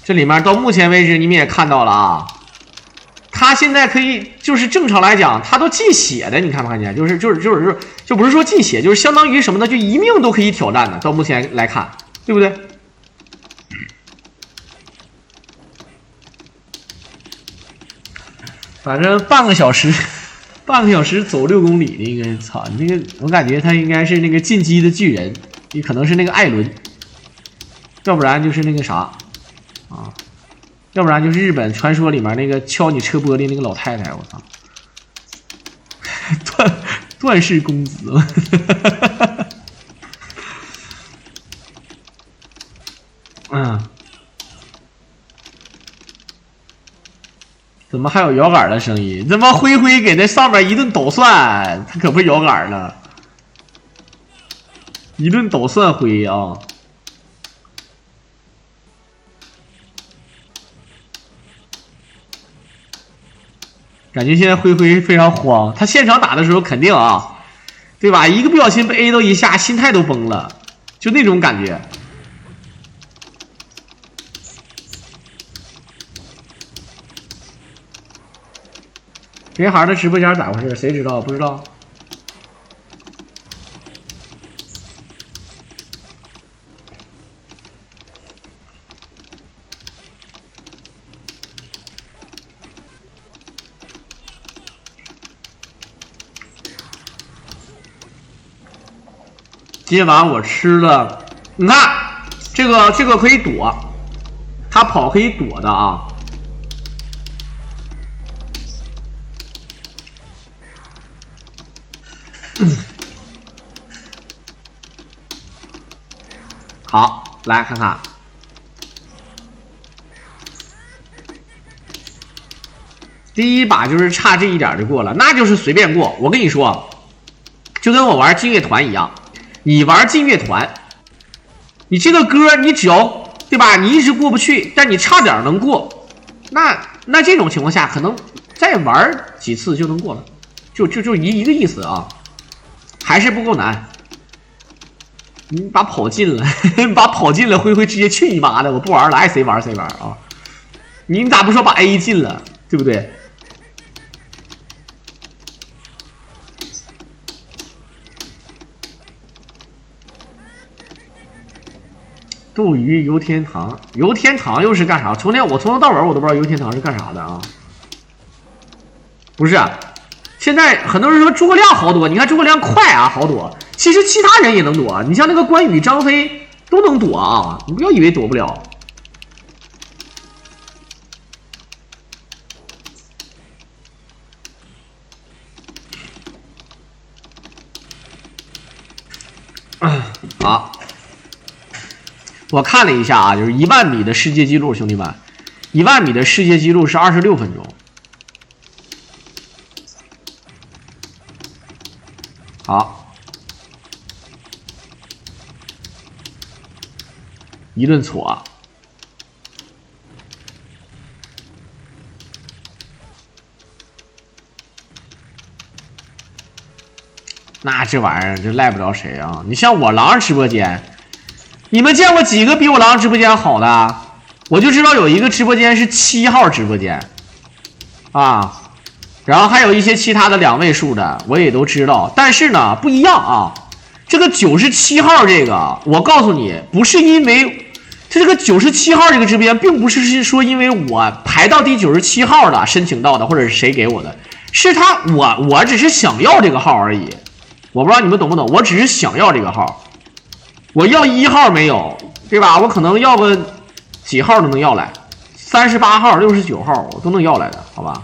[SPEAKER 1] 这里面到目前为止你们也看到了啊，他现在可以就是正常来讲，他都进血的，你看没看见？就不是说进血，就是相当于什么呢？就一命都可以挑战的。到目前来看，对不对？反正半个小时走6公里，那个操，那个我感觉他应该是那个进击的巨人，也可能是那个艾伦，要不然就是那个啥啊，要不然就是日本传说里面那个敲你车玻璃那个老太太，我操，段氏公子，怎么还有摇杆的声音？怎么灰灰给那上面一顿捣蒜？他可不是摇杆了，一顿捣蒜灰啊！感觉现在灰灰非常慌，他现场打的时候肯定啊，对吧？一个不小心被 A 到一下，心态都崩了，就那种感觉。别孩的直播间咋回事？谁知道？不知道。今晚我吃了，你看这个可以躲，他跑可以躲的啊。好，来看看，第一把就是差这一点就过了，那就是随便过。我跟你说，就跟我玩劲乐团一样，你玩劲乐团，你这个歌你只要对吧，你一直过不去，但你差点能过，那这种情况下可能再玩几次就能过了，就一个意思啊，还是不够难。你把跑进了，把跑进了，灰灰直接去你妈的！我不玩了，爱谁玩谁玩啊！你咋不说把 A 进了，对不对？斗鱼游天堂，游天堂又是干啥？我从头到尾我都不知道游天堂是干啥的啊！不是，现在很多人说诸葛亮好躲，你看诸葛亮快啊，好躲。其实其他人也能躲，你像那个关羽、张飞都能躲啊！你不要以为躲不了。好，我看了一下啊，就是10000米的世界纪录，兄弟们，10000米的世界纪录是26分钟。好，一顿挫。那这玩意儿就赖不了谁啊！你像我狼直播间，你们见过几个比我狼直播间好的？我就知道有一个直播间是7号直播间，啊，然后还有一些其他的2位数的，我也都知道。但是呢，不一样啊！这个97号这个，我告诉你，不是因为这个97号这个直播间，并不是说因为我排到第97号的申请到的，或者是谁给我的，是我只是想要这个号而已。我不知道你们懂不懂，我只是想要这个号，我要1号没有，对吧？我可能要个几号都能要来，38号、69号我都能要来的，好吧？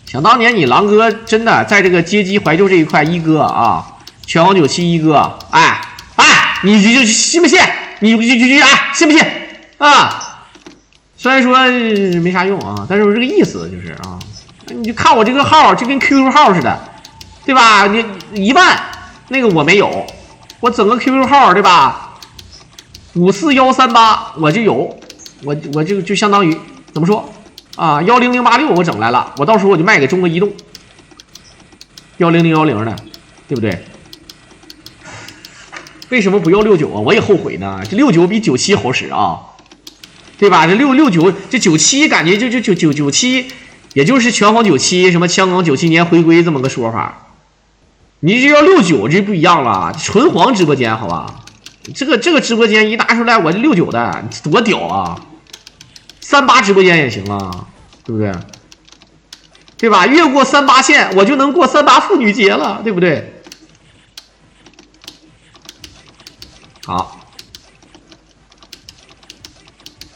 [SPEAKER 1] 想当年你狼哥真的在这个街机怀旧这一块一哥啊，拳皇97一哥，哎，你就信不信？你哎，信不信啊？虽然说没啥用啊，但是我这个意思就是啊，你就看我这个号就跟 QQ 号似的。对吧？你1万那个我没有，我整个 QQ 号对吧？54138我就有，我就相当于怎么说啊？10086我整来了，我到时候我就卖给中国移动10010的，对不对？为什么不要69啊？我也后悔呢，这69比97好使啊，对吧？这69这97感觉就97，也就是拳皇97什么香港97年回归这么个说法。你这要69这不一样了，纯黄直播间好吧？这个直播间一拿出来，我这69的多屌啊！38直播间也行啊，对不对？对吧？越过38线，我就能过38妇女节了，对不对？好，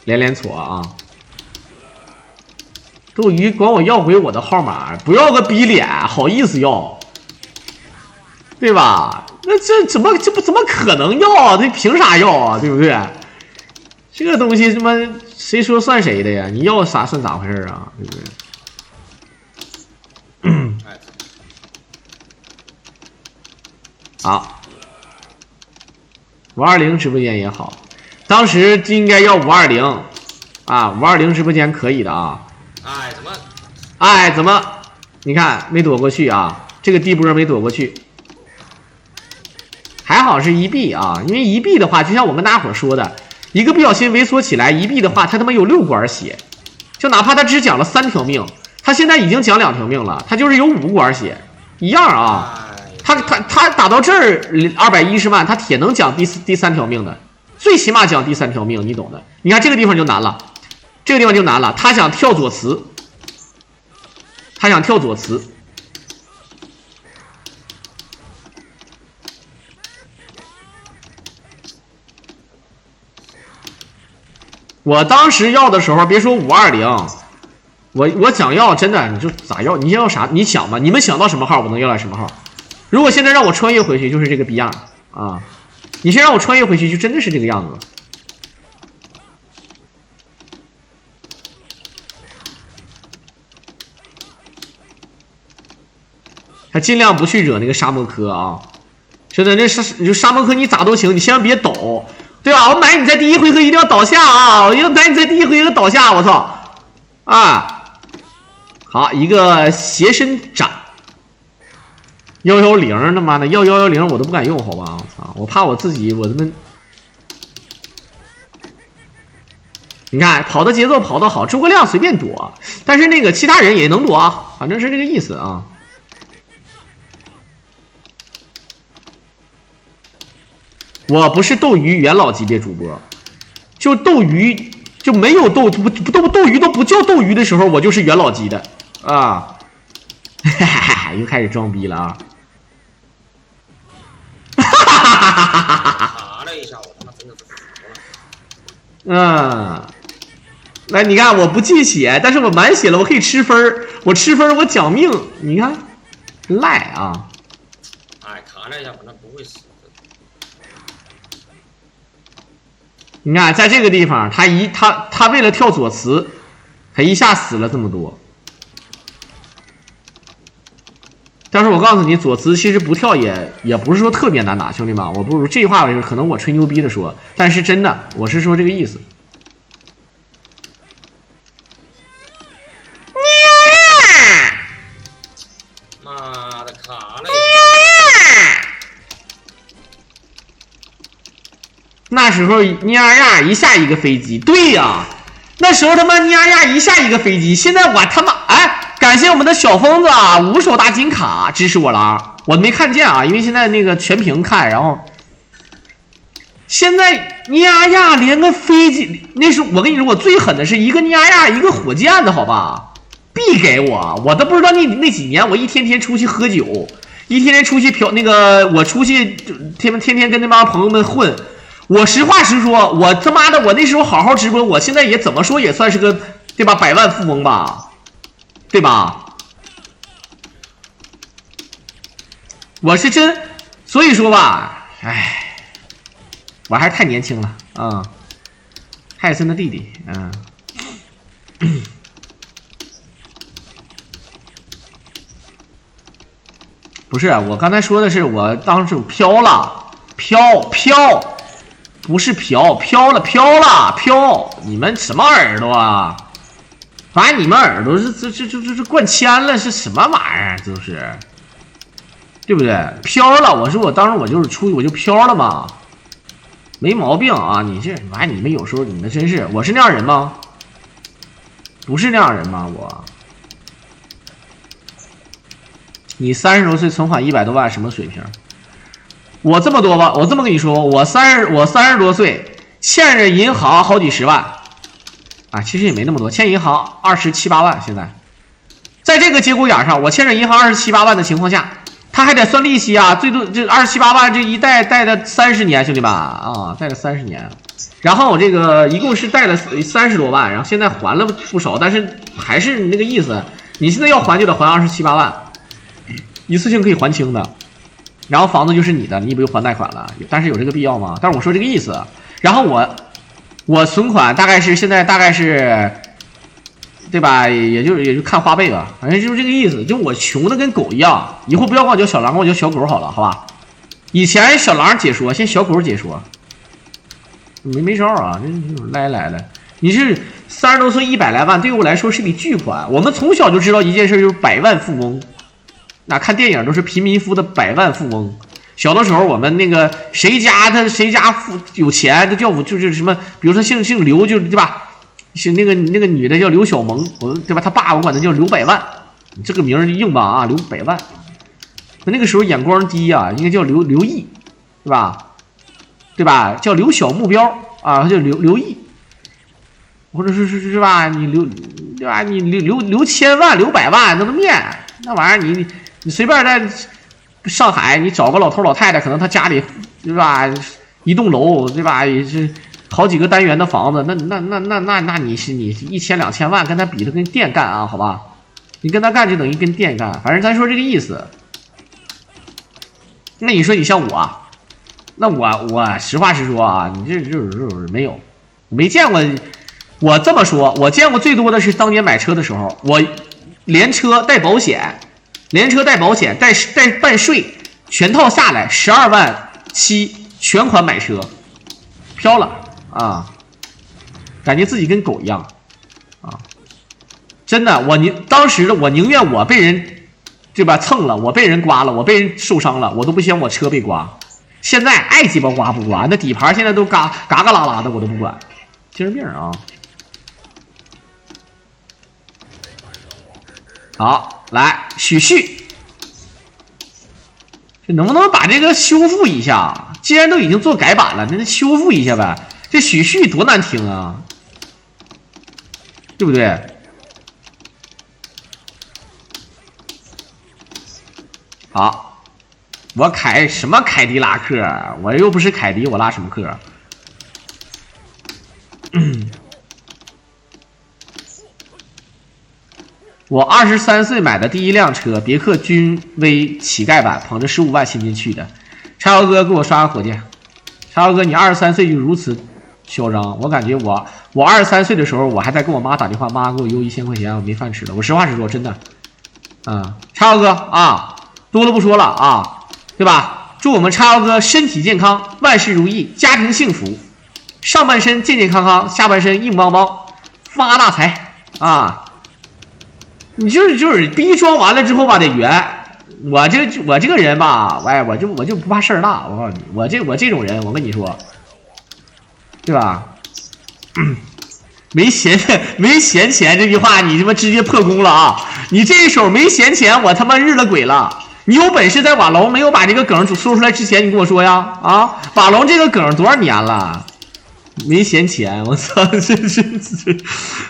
[SPEAKER 1] 连挫啊！斗鱼管我要回我的号码，不要个逼脸，好意思要？对吧？那这怎么可能要啊？这凭啥要啊？对不对？这个东西他妈谁说算谁的呀？你要啥算咋回事啊？对不对？好，520直播间也好，当时就应该要520啊，520直播间可以的啊。怎么？你看没躲过去啊？这个地波没躲过去。还好是1B啊，因为1B的话，就像我跟大伙说的，一个不小心猥琐起来1B的话，他他妈有6管血，就哪怕他只讲了3条命，他现在已经讲2条命了，他就是有5管血，一样啊。他打到这儿210万，他铁能讲第3条命的，最起码讲第3条命，你懂的。你看这个地方就难了，这个地方就难了，他想跳左慈，我当时要的时候，别说520，我想要真的，你就咋要？你要啥？你想吧，你们想到什么号，我能要来什么号。如果现在让我穿越回去，就是这个逼样啊！你先让我穿越回去，就真的是这个样子。还尽量不去惹那个沙漠科啊！真的，这沙漠科你咋都行，你千万别倒。对吧？我买你在第1回合一定要倒下啊！我要买你在第1回合倒下，我操！啊，好一个斜身斩110，他妈的要110我都不敢用，好吧？我操！我怕我自己我他妈，你看跑的节奏跑得好，诸葛亮随便躲，但是那个其他人也能躲啊，反正是这个意思啊。我不是斗鱼元老级别主播，就斗鱼就没有斗鱼都不叫斗鱼的时候，我就是元老级的啊！又开始装逼了啊！
[SPEAKER 2] 查了一下，我他妈真的是服了。
[SPEAKER 1] 来，你看我不进血，但是我满血了，我可以吃分，我吃分我讲命，你看赖啊！
[SPEAKER 2] 哎，卡卡了一下，反正不会死。
[SPEAKER 1] 你看，在这个地方，他为了跳左慈，他一下死了这么多。但是我告诉你，左慈其实不跳也不是说特别难打，兄弟们，我不如这句话可能我吹牛逼的说，但是真的，我是说这个意思。
[SPEAKER 2] 妈的，卡了！
[SPEAKER 1] 那时候尼亚亚一下一个飞机，对呀，那时候他妈尼亚亚一下一个飞机，现在我他妈感谢我们的小疯子啊，5手大金卡支持我了，我没看见啊，因为现在那个全屏看，然后现在尼亚亚连个飞机，那时候我跟你说，我最狠的是一个尼亚亚，一个火箭的好吧，必给我都不知道那几年我一天天出去喝酒，一天天出去那个我出去天天跟那帮朋友们混，我实话实说，我他妈的我那时候好好直播，我现在也怎么说也算是个对吧百万富翁吧。对吧？我是真，所以说吧，哎，我还是太年轻了啊。泰森的弟弟，不是，我刚才说的是我当时飘了，飘，不是飘了，你们什么耳朵啊？把你们耳朵这灌铅了，是什么玩意儿？就是，对不对？飘了，我说我当时我就是出去我就飘了嘛，没毛病啊！你这玩意儿，你们有时候你们真是，我是那样人吗？不是那样人吗？你30多岁存款100多万，什么水平？我这么多吧，我这么跟你说，我30多岁，欠着银行好几十万。啊，其实也没那么多，欠银行27、8万。现在，在这个节骨眼上，我欠着银行27、8万的情况下，他还得算利息啊，最多这27、8万这一贷的30年，兄弟们啊，贷了30年。然后我这个一共是贷了30多万，然后现在还了不少，但是还是那个意思，你现在要还就得还27、8万，一次性可以还清的。然后房子就是你的，你不用还贷款了，但是有这个必要吗？但是我说这个意思。然后我存款现在大概是，对吧？也就看花呗吧，反正就是这个意思。就我穷的跟狗一样，以后不要管我叫小狼，管我叫小狗好了，好吧？以前小狼解说，现在小狗解说，没招啊，这来了。你是30多岁100来万，对我来说是笔巨款。我们从小就知道一件事，就是百万富翁。那看电影都是贫民窟的百万富翁。小的时候，我们那个谁家有钱，都叫我就是什么，比如说姓刘，就对吧？是那个女的叫刘小萌，对吧？他爸我管他叫刘百万，这个名儿硬吧啊，刘百万。那个时候眼光低啊，应该叫刘毅，对吧？对吧？叫刘小目标啊，叫刘毅，或者是吧？你对吧？你刘千万、刘百万那个面，那玩意儿你随便在上海，你找个老头老太太，可能他家里对吧，一栋楼对吧，也是好几个单元的房子，那你1000、2000万跟他比，他跟电干啊，好吧？你跟他干就等于跟电干，反正咱说这个意思。那你说你像我，那我实话实说啊，你这就是没见过。我这么说，我见过最多的是当年买车的时候，我连车带保险。带办税，全套下来12万7，全款买车，飘了啊！感觉自己跟狗一样啊！真的，当时的我宁愿我被人对吧蹭了，我被人刮了，我被人受伤了，我都不希望我车被刮。现在爱鸡巴刮不刮，那底盘现在都嘎啦啦的，我都不管，精神病啊！好，来许旭，这能不能把这个修复一下？既然都已经做改版了，那修复一下呗。这许旭多难听啊，对不对？好，我凯什么凯迪拉克？我又不是凯迪，我拉什么克？我23岁买的第一辆车，别克君威乞丐版，捧着15万现金去的。柴豪哥给我刷个火箭。柴豪哥，你23岁就如此嚣张，我感觉我23岁的时候，我还在跟我妈打电话，妈给我邮1000块钱，我没饭吃了。我实话实说，真的。柴豪哥啊，多了不说了啊，对吧？祝我们柴豪哥身体健康，万事如意，家庭幸福，上半身健健康康，下半身硬邦邦，发大财啊！你就是逼装完了之后吧，得圆。我这个人吧，哎，我就不怕事儿大。我告诉你，我这种人，我跟你说，对吧？没闲钱这句话，你他妈直接破功了啊！你这一手没闲钱，我他妈日了鬼了！你有本事在瓦龙没有把这个梗说出来之前，你跟我说呀！啊，瓦龙这个梗多少年了？没闲钱，我操，这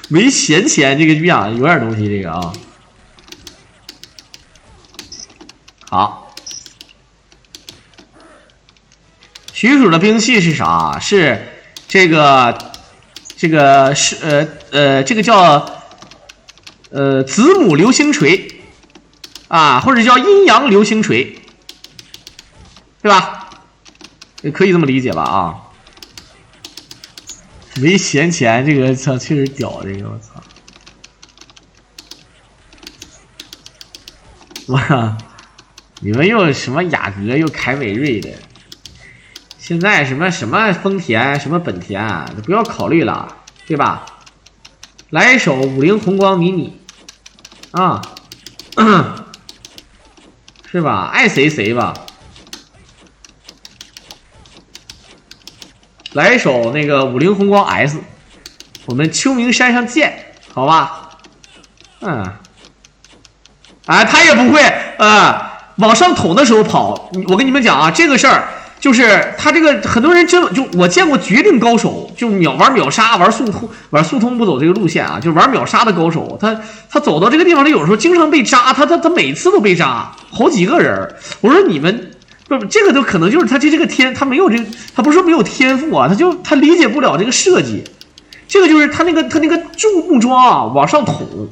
[SPEAKER 1] 没闲钱，这个有点东西，这个啊。好，许褚的兵器是啥？是这个是这个叫子母流星锤啊，或者叫阴阳流星锤，对吧？也可以这么理解吧啊。没闲钱，这个操确实屌，这个我操！哇，你们又什么雅阁又凯美瑞的，现在什么丰田什么本田啊，不要考虑了，对吧？来一首50宏光迷你啊，是吧？爱谁吧。来一首那个50宏光 S， 我们秋名山上见，好吧？哎，他也不会往上捅的时候跑。我跟你们讲啊，这个事儿就是他这个很多人就我见过绝顶高手，就玩秒杀、玩速通不走这个路线啊，就玩秒杀的高手，他走到这个地方，他有时候经常被扎，他每次都被扎，好几个人。我说你们。不，这个都可能就是他这个他没有这个，他不是说没有天赋啊，他理解不了这个设计，这个就是他那个注木桩啊往上捅，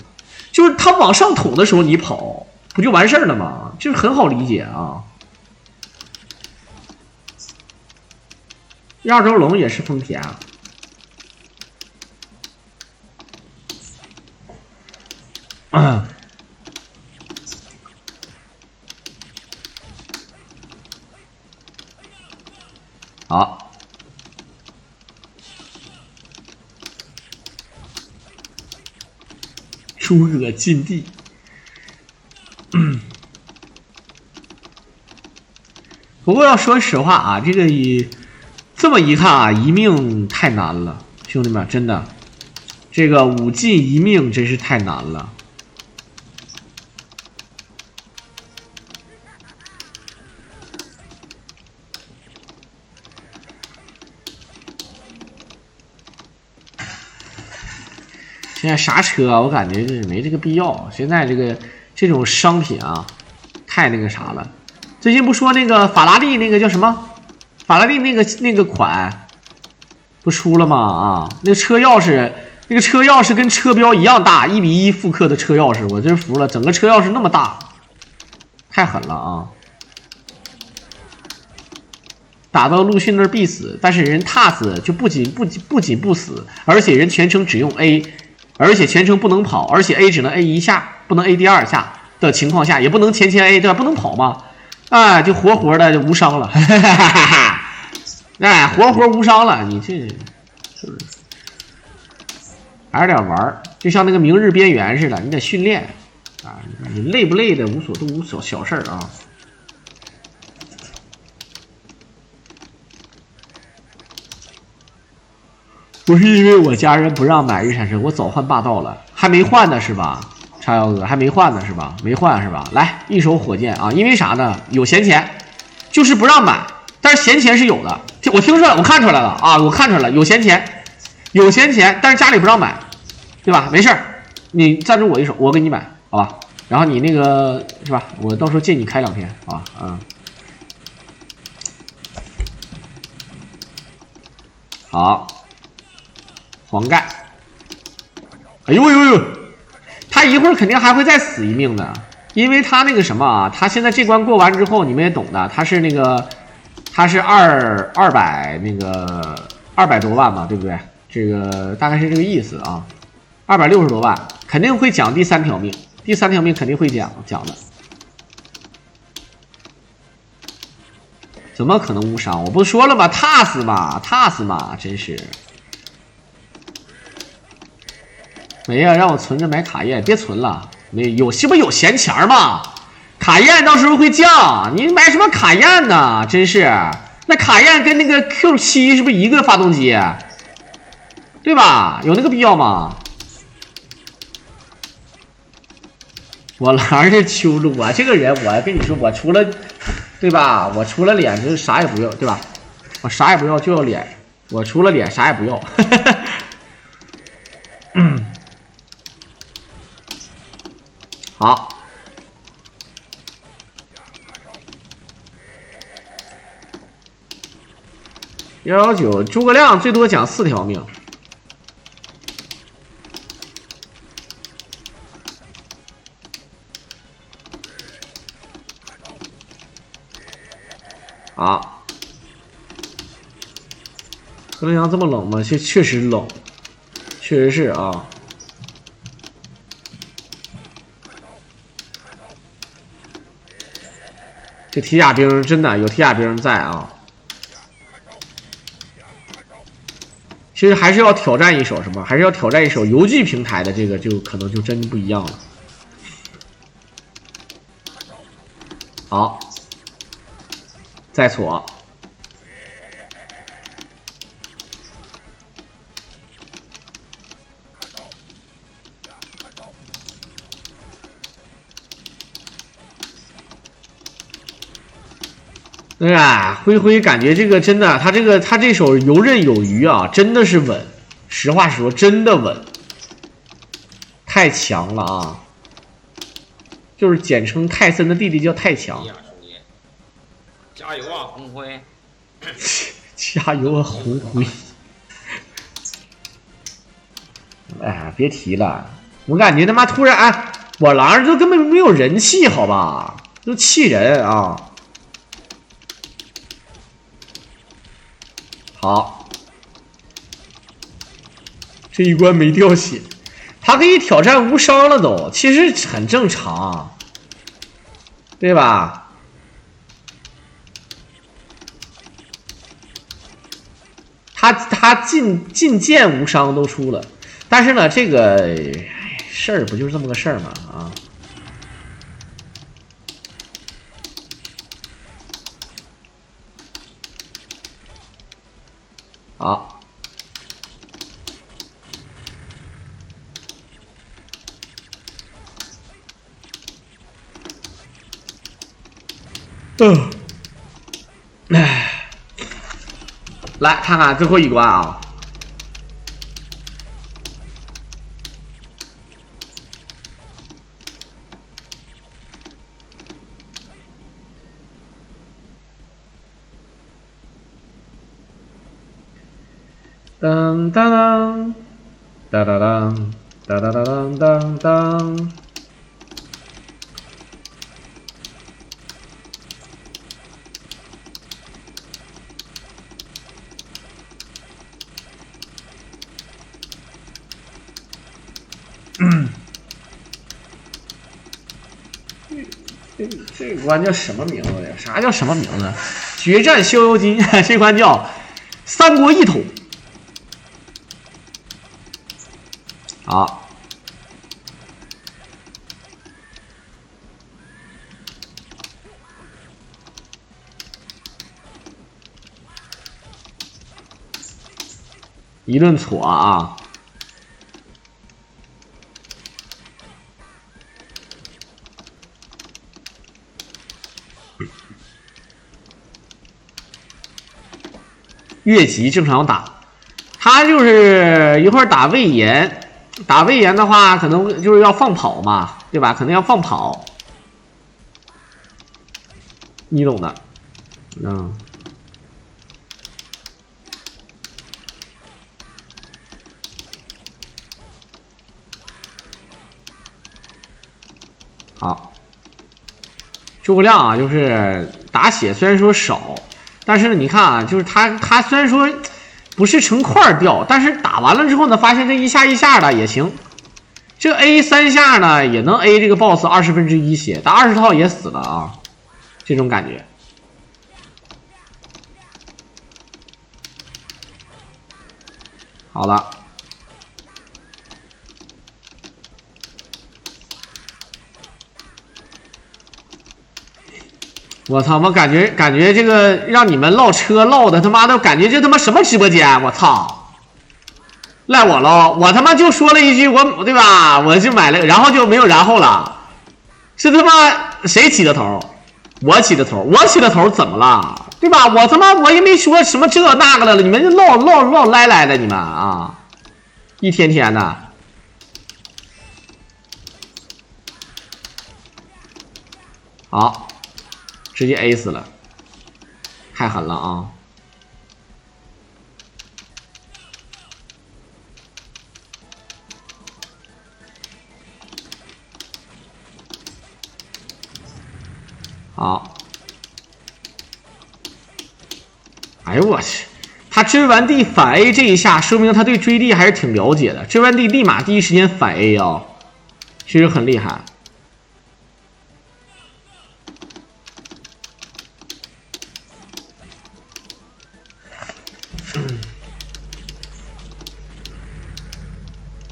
[SPEAKER 1] 就是他往上捅的时候你跑不就完事儿了吗？就是很好理解啊。亚洲龙也是丰田啊。好，诸葛禁地。不过要说实话啊，这个这么一看啊，一命太难了，兄弟们，真的，这个5进1命真是太难了。现在啥车啊？我感觉就是没这个必要。现在这种商品啊，太那个啥了。最近不说那个法拉利那个叫什么？法拉利那个款不出了吗？啊，那个车钥匙跟车标一样大，1:1复刻的车钥匙，我真服了。整个车钥匙那么大，太狠了啊！打到陆逊那儿必死，但是人踏死就不仅不死，而且人全程只用 A。而且全程不能跑，而且 A 只能 A 1下，不能 A 第2下的情况下，也不能前 A， 对吧？不能跑嘛，啊，就活活的就无伤了，哎，活活无伤了，你这是不是？还是得玩，就像那个明日边缘似的，你得训练啊，你累不累的都无所小事啊。不是因为我家人不让买日产车，我早换霸道了，还没换呢是吧？叉腰哥还没换呢是吧？没换是吧？来一手火箭啊！因为啥呢？有闲钱，就是不让买，但是闲钱是有的。我听出来，我看出来了啊！我看出来了，有闲钱，但是家里不让买，对吧？没事儿，你赞助我一手，我给你买，好吧？然后你那个是吧？我到时候借你开2天，好吧？好。黄盖，哎呦呦呦，他一会儿肯定还会再死一命的，因为他那个什么啊，他现在这关过完之后，你们也懂的，他是那个，他是200那个200多万嘛，对不对？这个大概是这个意思啊，260多万，肯定会讲第3条命，第3条命肯定会讲的。怎么可能无伤？我不是说了吗？踏死嘛，真是。没呀，让我存着买卡宴，别存了。没有，这不有闲钱吗？卡宴到时候会降，你买什么卡宴呢？真是，那卡宴跟那个 Q7是不是一个发动机？对吧？有那个必要吗？我狼是秋路，我这个人，我跟你说，我除了，对吧？我除了脸就是啥也不要，对吧？我啥也不要，就要脸。我除了脸啥也不要。好，119，诸葛亮最多讲4条命。好，河南阳这么冷吗？确实冷，确实是啊。这铁甲兵真的有铁甲兵在啊！其实还是要挑战一手什么？还是要挑战一手游戏平台的这个，就可能就真不一样了。好，再锁。哎呀，灰感觉这个真的，他这手游刃有余啊，真的是稳。实话实说，真的稳，太强了啊！就是简称泰森的弟弟叫太强。
[SPEAKER 2] 加油啊，红灰！
[SPEAKER 1] 加油啊，红灰！哎呀，别提了，我感觉他妈突然，哎，我狼就根本没有人气，好吧？都气人啊！好，这一关没掉血，他可以挑战无伤了都，其实很正常，对吧？他进剑无伤都出了，但是呢，这个事儿不就是这么个事儿吗？啊。好，来看看最后一关啊！当当当，当当当，当当当当当。这关叫什么名字呀？啥叫什么名字？决战逍遥津，这关叫三国一统。好，一顿挫啊！越级正常打，他就是一会儿打魏延，打魏延的话，可能就是要放跑嘛，对吧？可能要放跑，你懂的，嗯。好，诸葛亮啊，就是打血虽然说少，但是呢，你看啊，就是他虽然说不是成块掉，但是打完了之后呢，发现这一下一下的也行。这 A 3下呢，也能 A 这个 BOSS 1/20血，打20套也死了啊，这种感觉。好了。我操！我感觉这个让你们唠车唠的他妈的，感觉这他妈什么直播间？我操！赖我喽！我他妈就说了一句我对吧？我就买了，然后就没有然后了。是他妈谁起的头？我起的头，我起的头怎么了？对吧？我他妈我也没说什么这那个了，你们就唠来的，你们啊，一天天的。好。直接 A 死了，太狠了啊！好，哎呦我去，他追完地反 A 这一下，说明他对追地还是挺了解的。追完地立马第一时间反 A 啊，其实很厉害。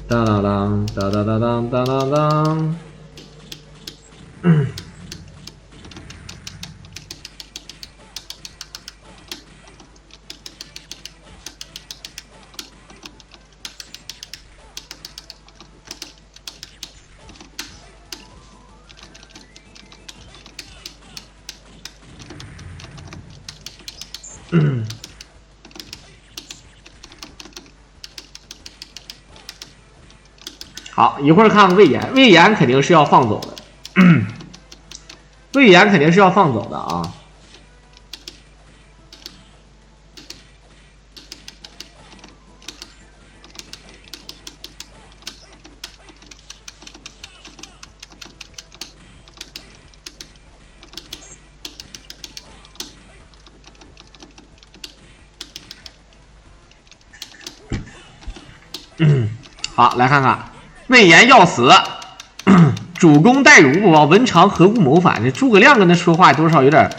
[SPEAKER 1] 当当当当当当当当当。好，一会儿看魏延，魏延肯定是要放走的，魏延肯定是要放走的啊。好，来看看。魏延要死，主公待汝，文长何故谋反？这诸葛亮跟他说话多少有点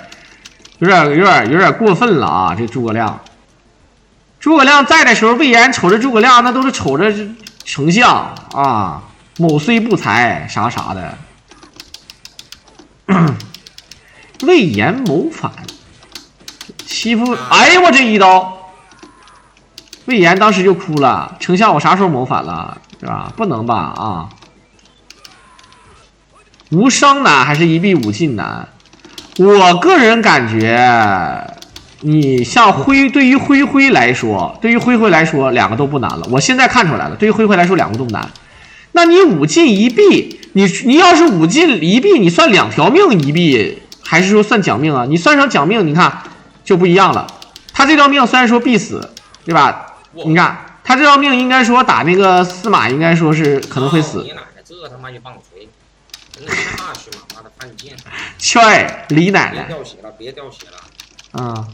[SPEAKER 1] 过分了啊！这诸葛亮在的时候，魏延瞅着诸葛亮，那都是瞅着丞相啊，某虽不才啥啥的。魏延谋反，欺负，哎呦我这一刀，魏延当时就哭了，丞相我啥时候谋反了？是吧？不能吧啊！无伤难还是一臂五尽难？我个人感觉，你像对于灰灰来说，两个都不难了。我现在看出来了，对于灰灰来说两个都不难。那你五进一臂，你要是五进一臂，你算2条命一臂，还是说算奖命啊？你算上奖命，你看就不一样了。他这条命虽然说必死，对吧？你看。他这条命应该说打那个司马，应该说是可能会死。
[SPEAKER 2] 你奶奶，这他妈一棒槌，真的下去嘛，妈的犯贱！
[SPEAKER 1] 劝李奶奶，
[SPEAKER 2] 别掉血了，别掉血了。
[SPEAKER 1] 啊！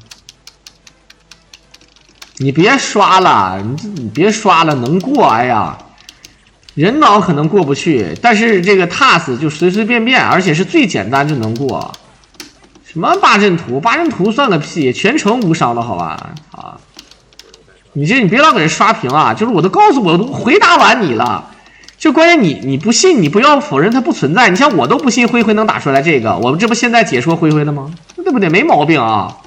[SPEAKER 1] 你别刷了，你别刷了，能过？哎呀，人脑可能过不去，但是这个 TAS 就随随便便，而且是最简单就能过。什么八阵图？八阵图算个屁，全程无伤的好吧？啊！你别老给人刷屏啊！就是我都告诉我都回答完你了，就关键你不信，你不要否认它不存在。你像我都不信灰灰能打出来这个，我们这不现在解说灰灰的吗？对不对？没毛病啊。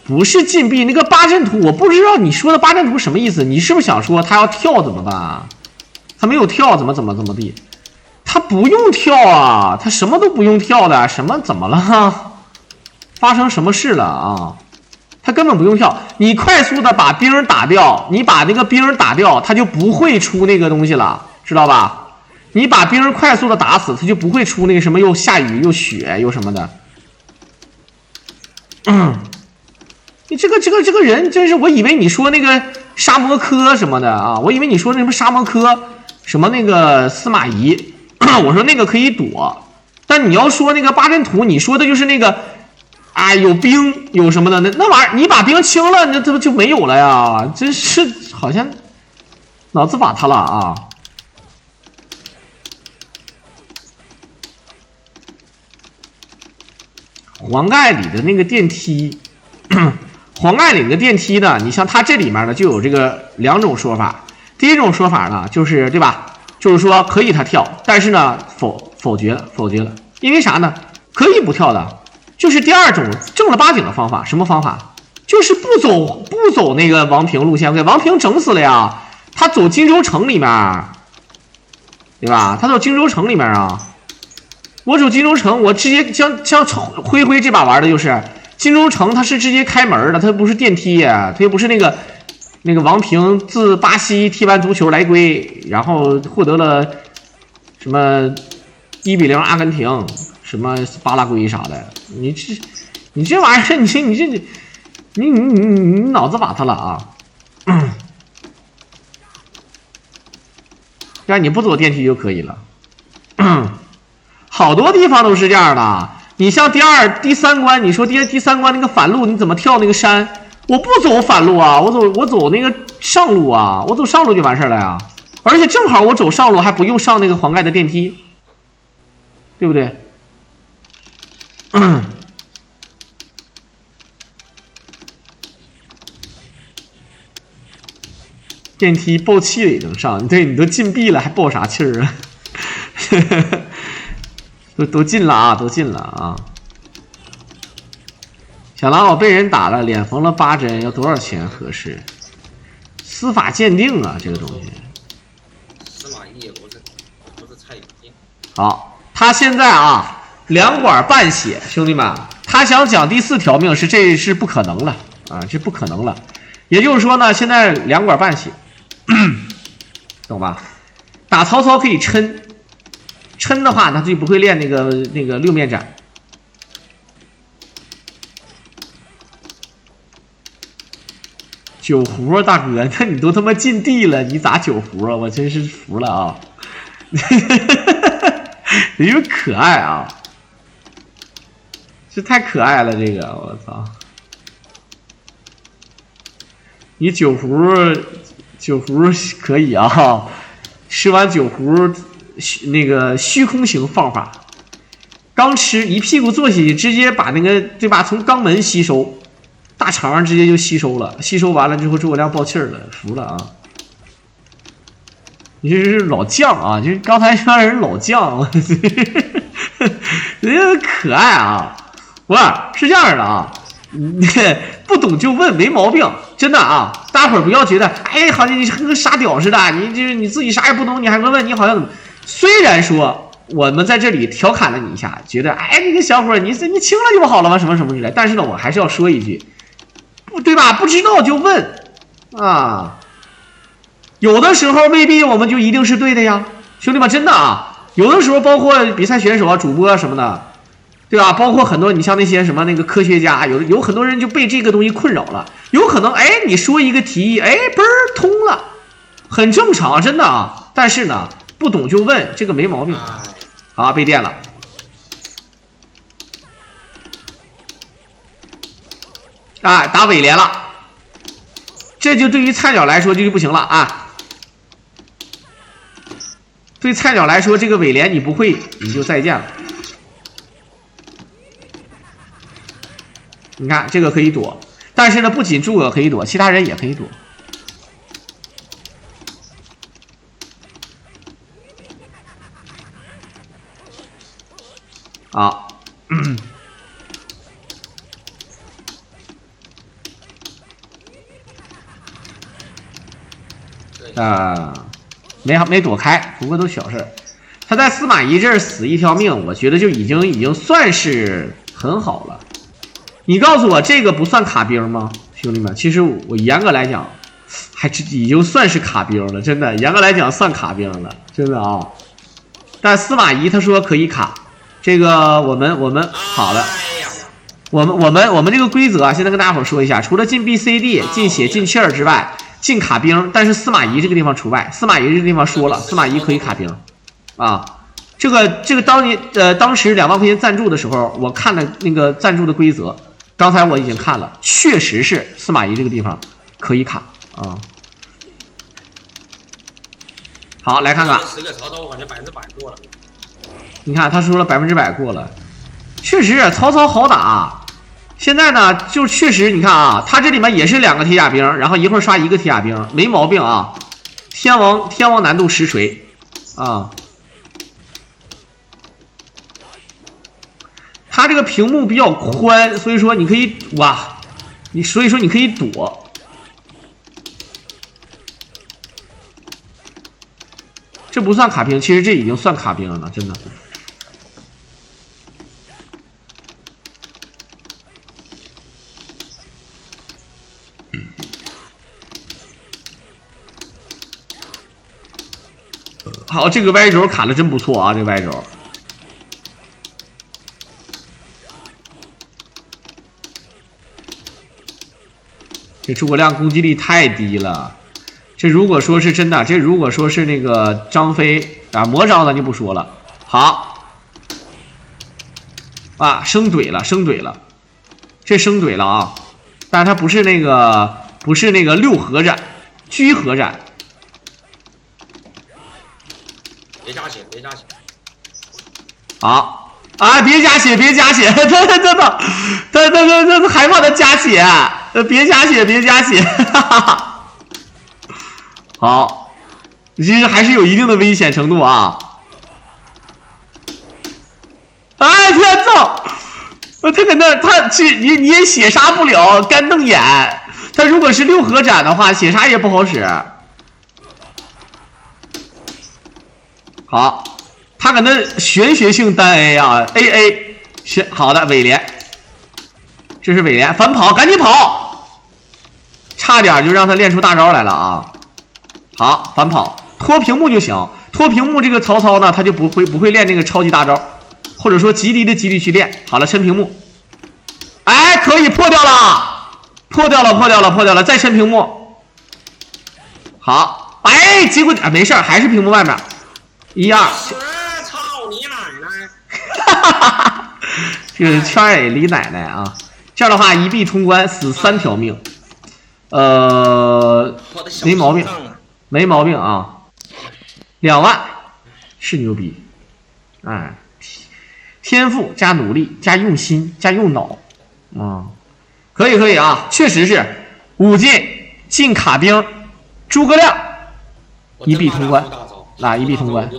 [SPEAKER 1] 不是禁闭那个八阵图，我不知道你说的八阵图什么意思？你是不是想说他要跳怎么办？他没有跳怎么地？他不用跳啊，他什么都不用跳的，什么怎么了？发生什么事了啊？他根本不用跳，你快速的把兵打掉，你把那个兵打掉，他就不会出那个东西了，知道吧？你把兵快速的打死，他就不会出那个什么又下雨又雪又什么的。你这个人真是，我以为你说那个沙摩柯什么的啊，我以为你说那什么沙摩柯什么那个司马懿，我说那个可以躲，但你要说那个八阵图，你说的就是那个啊有兵有什么的，那玩意儿你把兵清了，那这不就没有了呀？真是好像脑子瓦特了啊！黄盖里的那个电梯，黄盖里的电梯呢，你像它这里面呢就有这个2种说法。第一种说法呢，就是对吧？就是说可以他跳，但是呢否决了，因为啥呢？可以不跳的，就是第二种正儿八经的方法。什么方法？就是不走那个王平路线，给王平整死了呀！他走荆州城里面，对吧？他走荆州城里面啊。我走荆州城，我直接像灰这把玩的就是荆州城，它是直接开门的，它不是电梯，它又不是那个王平自巴西踢完足球来归，然后获得了什么1-0阿根廷，什么巴拉圭啥的。你这玩意儿，你脑子瓦特了啊！让你不走电梯就可以了。好多地方都是这样的。你像第2、第3关，你说第3关那个反路，你怎么跳那个山？我不走反路啊，我走那个上路啊，我走上路就完事了呀。而且正好我走上路还不用上那个黄盖的电梯，对不对？电梯爆气了也能上，对你都禁闭了还爆啥气儿啊？都进了啊，都进了啊！小狼，我被人打了，脸缝了8针，要多少钱合适？司法鉴定啊，这个东西。
[SPEAKER 2] 司马懿也不是蔡永信。
[SPEAKER 1] 好，他现在啊2管半血，兄弟们，他想讲第4条命这是不可能了啊，这不可能了。也就是说呢，现在2管半血，懂吧？打曹操可以抻的话，他就不会练那个6面斩。9胡大哥，那你都他妈进地了，你咋9胡啊？我真是服了啊！因为可爱啊，这太可爱了，这个我操！你9胡可以啊，吃完9胡那个虚空型放法，刚吃一屁股坐下去，直接把那个对吧从肛门吸收。大肠直接就吸收了，吸收完了之后诸葛亮爆气儿了，服了啊！你这是老将啊，就是刚才说人老将，人家可爱啊！不是这样的啊，不懂就问没毛病，真的啊！大伙儿不要觉得，哎，好像你和个傻屌似的，你自己啥也不懂，你还问你好像怎么？虽然说我们在这里调侃了你一下，觉得哎，那个小伙儿你清了就好了吗？什么什么之类，但是呢，我还是要说一句。对吧？不知道就问啊，有的时候未必我们就一定是对的呀，兄弟们，真的啊，有的时候包括比赛选手啊、主播啊什么的，对吧？包括很多你像那些什么那个科学家，有很多人就被这个东西困扰了，有可能哎你说一个题意，哎嘣儿通了，很正常，真的啊。但是呢，不懂就问，这个没毛病。好，被电了。啊，打尾连了，这就对于菜鸟来说这就不行了啊！对菜鸟来说，这个尾连你不会，你就再见了。你看这个可以躲，但是呢，不仅诸葛可以躲，其他人也可以躲。好。没躲开，不过都小事。他在司马懿这儿死1条命，我觉得就已经算是很好了。你告诉我这个不算卡兵吗，兄弟们？其实我严格来讲，还已经算是卡兵了，真的，严格来讲算卡兵了，真的啊。但司马懿他说可以卡，这个我们好了。我们这个规则啊，现在跟大家伙说一下，除了进 B、C、D 进血进气儿之外。进卡兵，但是司马懿这个地方除外。司马懿这个地方说了，司马懿可以卡兵啊。这个当时2万块钱赞助的时候，我看了那个赞助的规则，刚才我已经看了，确实是司马懿这个地方可以卡啊。好，来看看
[SPEAKER 2] 10个曹操，我感觉100%过了。
[SPEAKER 1] 你看他说了100%过了，确实曹操好打。现在呢，就确实你看啊，他这里面也是2个铁甲兵，然后一会儿刷1个铁甲兵，没毛病啊。天王难度实锤啊。他这个屏幕比较宽，所以说你可以哇，所以说你可以躲。这不算卡兵，其实这已经算卡兵了呢，真的。好，这个歪轴卡的真不错啊，这个歪轴。这诸葛亮攻击力太低了。这如果说是真的，这如果说是那个张飞啊，魔招咱就不说了。好，啊，生怼了，这生怼了啊！但是它不是那个6合斩，居合斩。
[SPEAKER 2] 别加血。
[SPEAKER 1] 好啊，别加血，他害怕他加血，别加血，哈哈。好，其实还是有一定的危险程度啊！哎，天操！他搁那，你也血杀不了，干瞪眼。他如果是6合斩的话，血杀也不好使。好，他搁那玄学性单 A 啊 ，AA， 好的尾连，这是尾连，反跑，赶紧跑！差点就让他练出大招来了啊！好，反跑，拖屏幕就行。拖屏幕这个曹操呢，他就不会练那个超级大招，或者说极低的几率去练。好了，抻屏幕，哎，可以破掉了，再抻屏幕。好，哎，结果啊没事，还是屏幕外面。1、2，
[SPEAKER 2] 操你奶奶！
[SPEAKER 1] 哈哈哈，这个是圈 A 李奶奶啊。这样的话一币通关，死3条命。没毛病啊，2万是牛逼，哎，天赋加努力加用心加用脑啊，可以啊，确实是5进卡兵，诸葛亮1币通关，1币通关，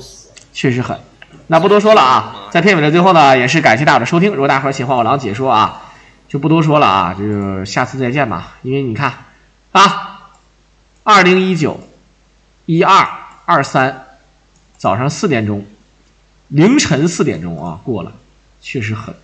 [SPEAKER 1] 确实狠。那不多说了啊，在片尾的最后呢，也是感谢大家的收听。如果大伙喜欢我狼解说啊，就不多说了啊，就下次再见吧。因为你看啊，2019。12、23，早上4点钟，凌晨4点钟啊，过了，确实狠。